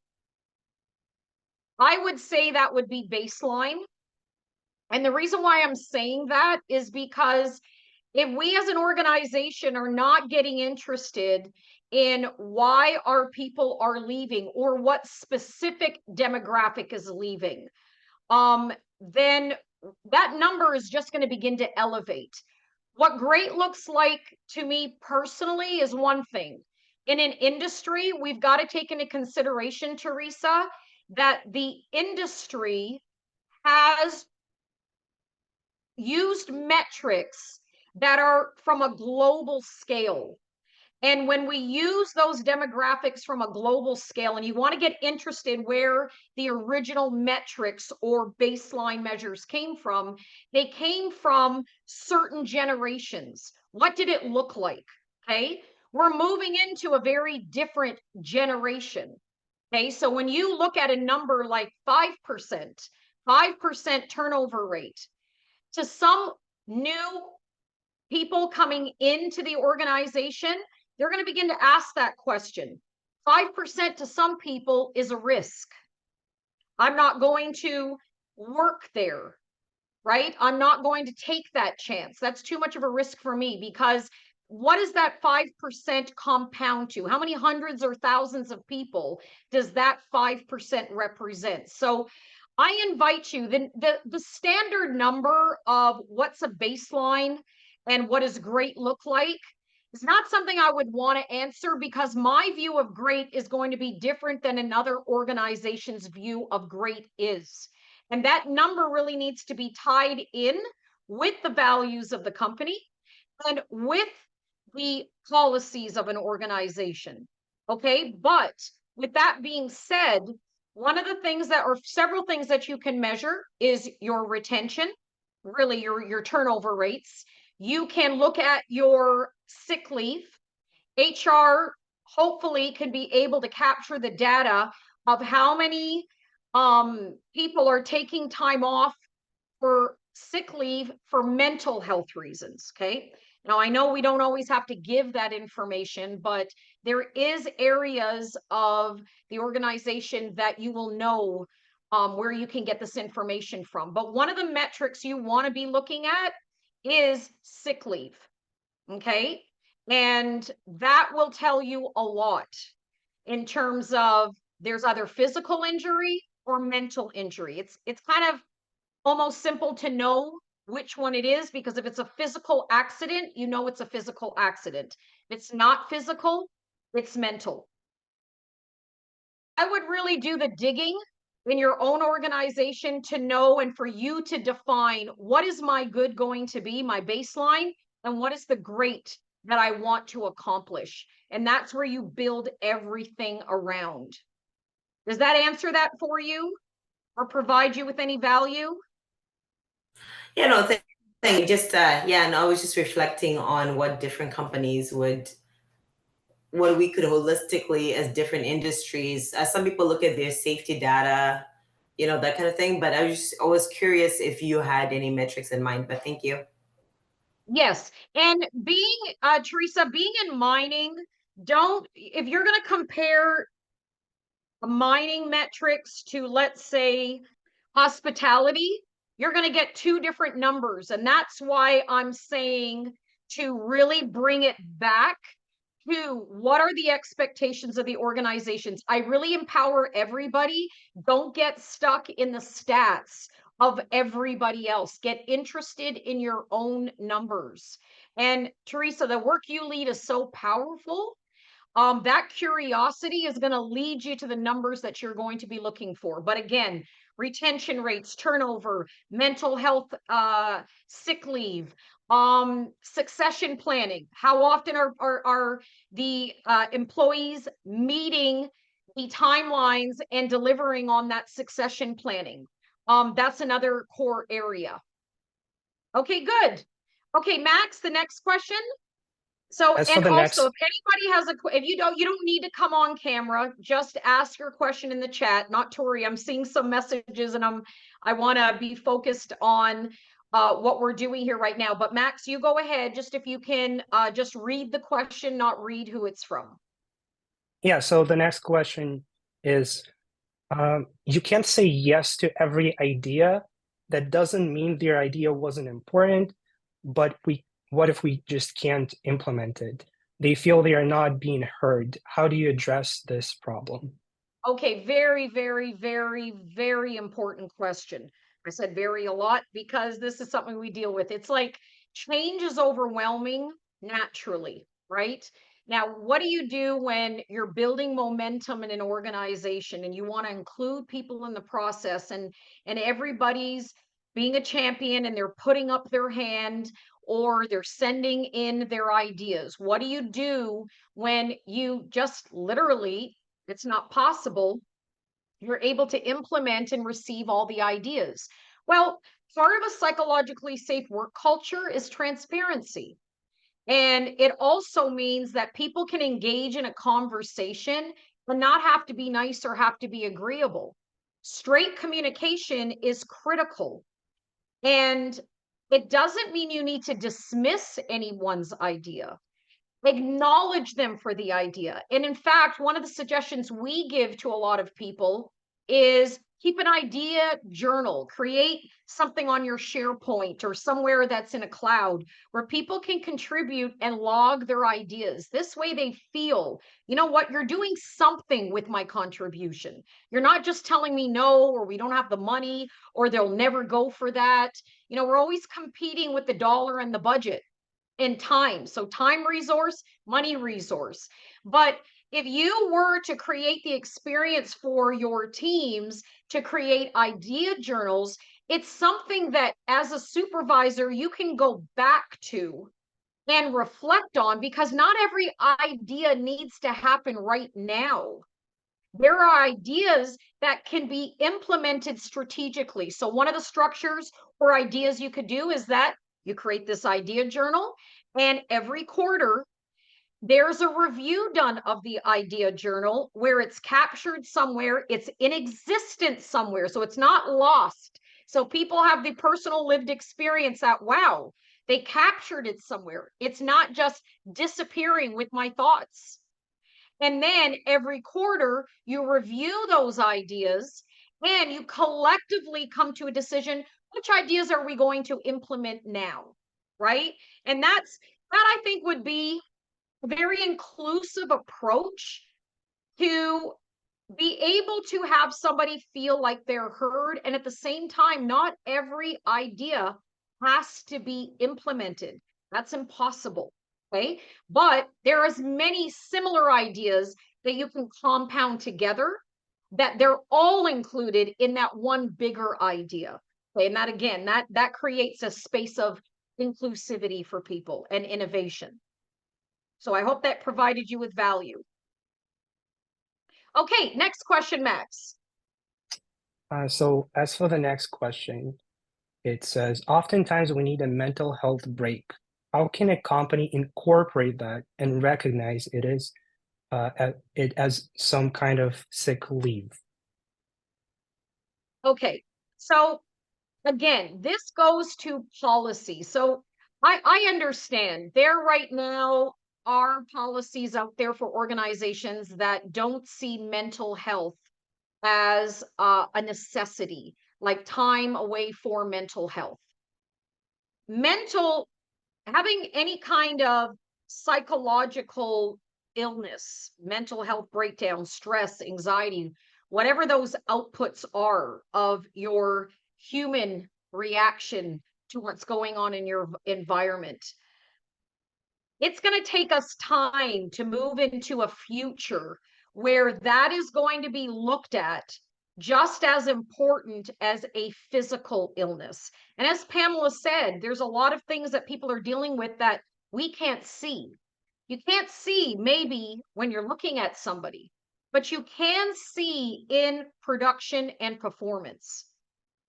I would say that would be baseline. And the reason why I'm saying that is because if we as an organization are not getting interested in why our people are leaving or what specific demographic is leaving, then that number is just going to begin to elevate. What great looks like to me personally is one thing. In an industry, we've got to take into consideration, Teresa, that the industry has used metrics that are from a global scale. And when we use those demographics from a global scale, and you want to get interested where the original metrics or baseline measures came from, they came from certain generations. What did it look like? Okay. We're moving into a very different generation. Okay. So when you look at a number like 5% turnover rate, to some new people coming into the organization, they're going to begin to ask that question. 5% to some people is a risk. I'm not going to work there, right? I'm not going to take that chance. That's too much of a risk for me, because what does that 5% compound to? How many hundreds or thousands of people does that 5% represent? So I invite you, the standard number of what's a baseline and what does great look like is not something I would want to answer, because my view of great is going to be different than another organization's view of great is. And that number really needs to be tied in with the values of the company and with the policies of an organization. Okay. But with that being said, one of the things that, or several things that you can measure is your retention, really your turnover rates. You can look at your sick leave. HR hopefully can be able to capture the data of how many people are taking time off for sick leave for mental health reasons. Okay. Now, I know we don't always have to give that information, but there is areas of the organization that you will know where you can get this information from. But one of the metrics you want to be looking at is sick leave. Okay. And that will tell you a lot in terms of there's either physical injury or mental injury. It's kind of almost simple to know which one it is, because if it's a physical accident, you know it's a physical accident. If it's not physical, it's mental. I would really do the digging in your own organization to know, and for you to define, what is my good going to be, my baseline, and what is the great that I want to accomplish. And that's where you build everything around. Does that answer that for you or provide you with any value? Yeah, no, thank you. Just yeah, no, I was just reflecting on what different companies would, what we could holistically as different industries. Some people look at their safety data, you know, that kind of thing. But I was just always curious if you had any metrics in mind. But thank you. Yes. And being, Teresa, being in mining, if you're going to compare mining metrics to, let's say, hospitality, you're going to get two different numbers. And that's why I'm saying to really bring it back to what are the expectations of the organizations. I really empower everybody. Don't get stuck in the stats of everybody else. Get interested in your own numbers. And Teresa, the work you lead is so powerful. That curiosity is going to lead you to the numbers that you're going to be looking for. But again, retention rates, turnover, mental health, sick leave, succession planning. How often are the employees meeting the timelines and delivering on that succession planning? That's another core area. Okay, good. Okay, Max, the next question. So, As for and the also, next, if anybody has if you don't need to come on camera, just ask your question in the chat, not to worry. I'm seeing some messages and I want to be focused on what we're doing here right now. But Max, you go ahead, just if you can just read the question, not read who it's from. yeah, so the next question is, you can't say yes to every idea. That doesn't mean their idea wasn't important, but what if we just can't implement it? They feel they are not being heard. How do you address this problem? Okay, very, very, very, very important question. I said very a lot because this is something we deal with. It's like change is overwhelming naturally, right? Now, what do you do when you're building momentum in an organization and you want to include people in the process, and everybody's being a champion and they're putting up their hand or they're sending in their ideas? What do you do when you just literally, it's not possible, you're able to implement and receive all the ideas? Well, part of a psychologically safe work culture is transparency. And it also means that people can engage in a conversation and not have to be nice or have to be agreeable. Straight communication is critical. And it doesn't mean you need to dismiss anyone's idea. Acknowledge them for the idea. And in fact, one of the suggestions we give to a lot of people is keep an idea journal, create something on your SharePoint or somewhere that's in a cloud where people can contribute and log their ideas. This way they feel, you know what, you're doing something with my contribution. You're not just telling me no, or we don't have the money, or they'll never go for that. You know, we're always competing with the dollar and the budget and time. So time resource, money resource. But if you were to create the experience for your teams to create idea journals, it's something that as a supervisor, you can go back to and reflect on, because not every idea needs to happen right now. There are ideas that can be implemented strategically. So one of the structures or ideas you could do is that you create this idea journal, and every quarter there's a review done of the idea journal where it's captured somewhere, it's in existence somewhere, so it's not lost. So people have the personal lived experience that, wow, they captured it somewhere. It's not just disappearing with my thoughts. And then every quarter, you review those ideas and you collectively come to a decision. Which ideas are we going to implement now? Right? And that I think would be a very inclusive approach to be able to have somebody feel like they're heard. And at the same time, not every idea has to be implemented. That's impossible. Okay. But there are as many similar ideas that you can compound together that they're all included in that one bigger idea. Okay. And that, again, that creates a space of inclusivity for people and innovation. So I hope that provided you with value. Okay, next question, Max. So as for the next question, it says, oftentimes we need a mental health break. How can a company incorporate that and recognize it as some kind of sick leave? Okay, so again, this goes to policy. So I understand there right now are policies out there for organizations that don't see mental health as a necessity, like time away for mental health. Having any kind of psychological illness, mental health breakdown, stress, anxiety, whatever those outputs are of your human reaction to what's going on in your environment, it's going to take us time to move into a future where that is going to be looked at just as important as a physical illness. And as Pamela said, there's a lot of things that people are dealing with that we can't see. You can't see maybe when you're looking at somebody, but you can see in production and performance.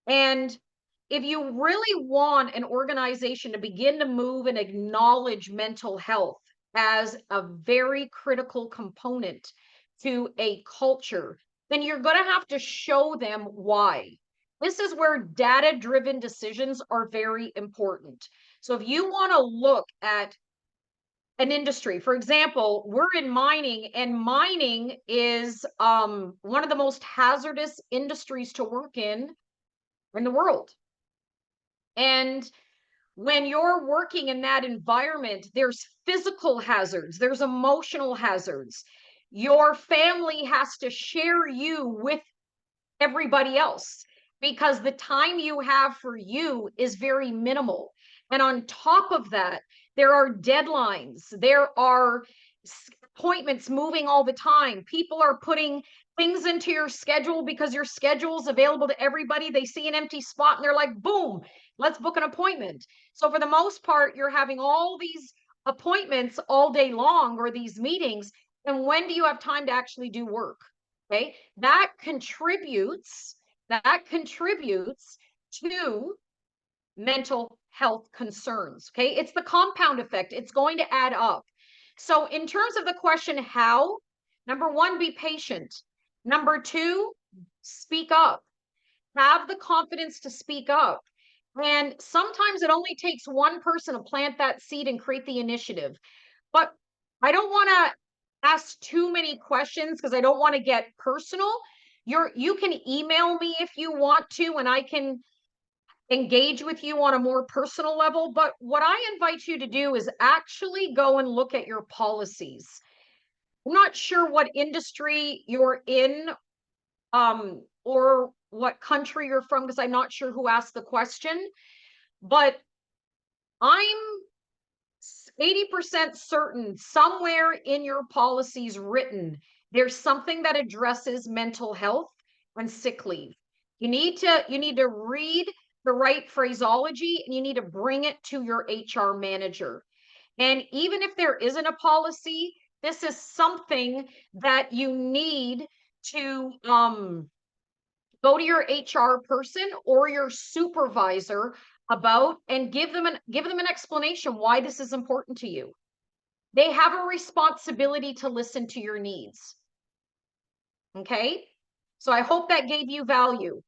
And if you really want an organization to begin to move and acknowledge mental health as a very critical component to a culture, then you're going to have to show them why. This is where data-driven decisions are very important. So if you want to look at an industry, for example, we're in mining, and mining is one of the most hazardous industries to work in the world. And when you're working in that environment, there's physical hazards, there's emotional hazards. Your family has to share you with everybody else because the time you have for you is very minimal. And on top of that, there are deadlines, there are appointments moving all the time. People are putting things into your schedule because your schedule is available to everybody. They see an empty spot and they're like, boom, let's book an appointment. So for the most part, you're having all these appointments all day long, or these meetings. And when do you have time to actually do work? Okay, that contributes to mental health concerns. Okay, it's the compound effect, it's going to add up. So in terms of the question how, number one, be patient. Number two, speak up. Have the confidence to speak up. And sometimes it only takes one person to plant that seed and create the initiative. But I don't want to ask too many questions because I don't want to get personal. You can email me if you want to, and I can engage with you on a more personal level. But what I invite you to do is actually go and look at your policies. I'm not sure what industry you're in, or what country you're from, because I'm not sure who asked the question, but I'm 80% certain somewhere in your policies written, there's something that addresses mental health and sick leave. You need to read the right phraseology, and you need to bring it to your HR manager. And even if there isn't a policy, this is something that you need to go to your HR person or your supervisor about, and give them an explanation why this is important to you. They have a responsibility to listen to your needs. Okay? So I hope that gave you value.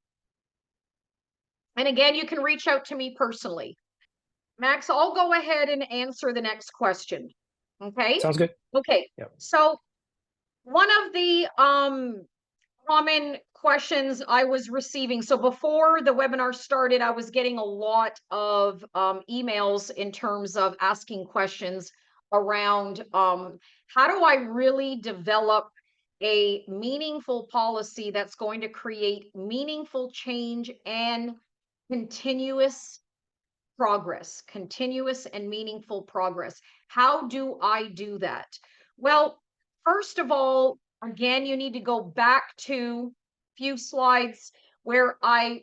And again, you can reach out to me personally. Max, I'll go ahead and answer the next question. Okay? Sounds good. Okay. Yep. So one of the common questions I was receiving. So before the webinar started, I was getting a lot of emails in terms of asking questions around how do I really develop a meaningful policy that's going to create meaningful change and continuous continuous and meaningful progress. How do I do that? Well, first of all, again, you need to go back to a few slides where I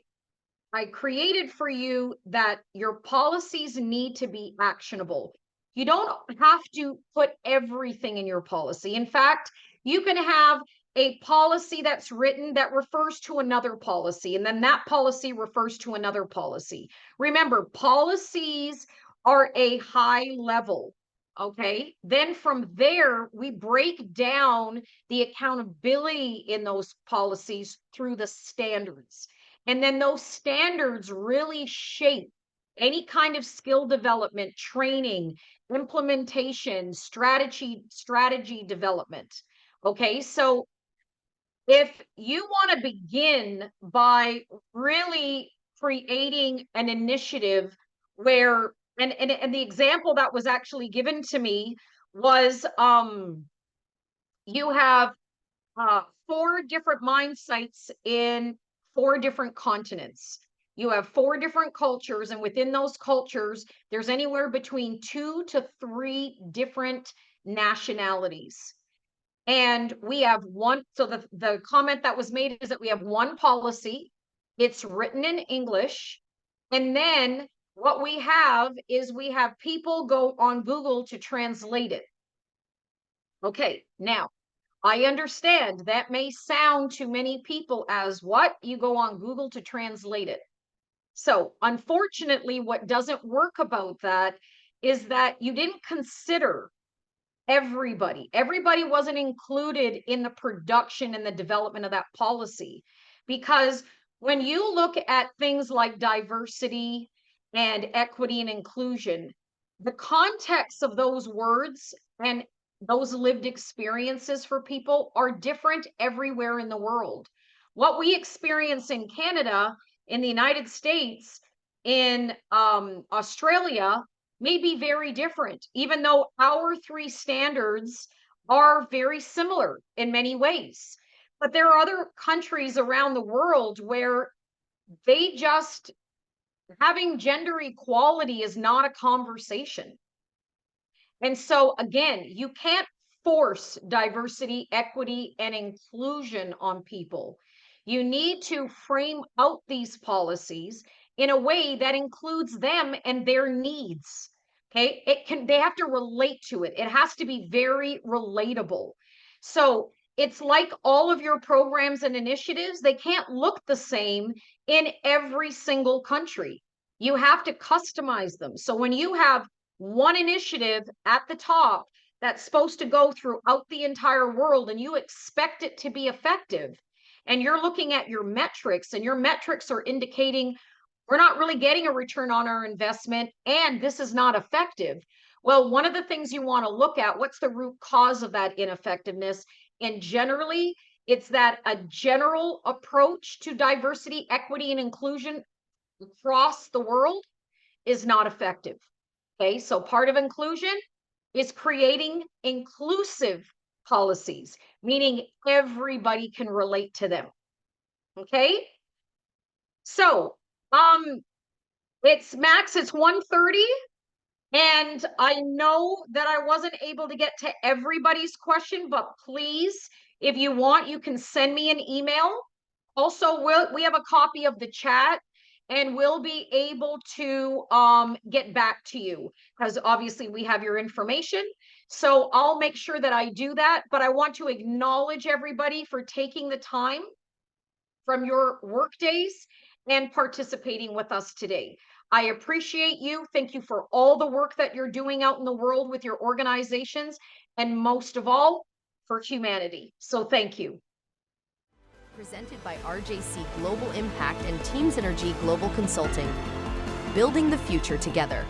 created for you that your policies need to be actionable. You don't have to put everything in your policy. In fact, you can have a policy that's written that refers to another policy, and then that policy refers to another policy. Remember, policies are a high level. Okay. Then from there, we break down the accountability in those policies through the standards. And then those standards really shape any kind of skill development, training, implementation, strategy development. Okay. So if you want to begin by really creating an initiative where, and the example that was actually given to me was you have 4 different mine sites in 4 different continents. You have 4 different cultures, and within those cultures, there's anywhere between 2 to 3 different nationalities. And we have one, so the comment that was made is that we have one policy, it's written in English, and then what we have is we have people go on Google to translate it. Okay, now I understand that may sound to many people as what? You go on Google to translate it. So unfortunately, what doesn't work about that is that you didn't consider everybody. Everybody wasn't included in the production and the development of that policy. Because when you look at things like diversity and equity and inclusion, the context of those words and those lived experiences for people are different everywhere in the world. What we experience in Canada, in the United States, in Australia, may be very different, even though our 3 standards are very similar in many ways. But there are other countries around the world where they just Having gender equality is not a conversation. And so again, you can't force diversity, equity, and inclusion on people. You need to frame out these policies in a way that includes them and their needs. Okay, they have to relate to it. It has to be very relatable. So it's like all of your programs and initiatives, they can't look the same in every single country. You have to customize them. So when you have one initiative at the top that's supposed to go throughout the entire world and you expect it to be effective, and you're looking at your metrics and your metrics are indicating we're not really getting a return on our investment and this is not effective. Well, one of the things you want to look at, what's the root cause of that ineffectiveness? And generally, it's that a general approach to diversity, equity, and inclusion across the world is not effective. Okay, so part of inclusion is creating inclusive policies, meaning everybody can relate to them. Okay, so it's Max, it's 1:30, and I know that I wasn't able to get to everybody's question, but please, if you want, you can send me an email. Also, we have a copy of the chat, and we'll be able to get back to you because obviously we have your information. So I'll make sure that I do that, but I want to acknowledge everybody for taking the time from your work days and participating with us today. I appreciate you. Thank you for all the work that you're doing out in the world with your organizations, and most of all, for humanity. So thank you. Presented by RJC Global Impact and Teams Energy Global Consulting. Building the future together.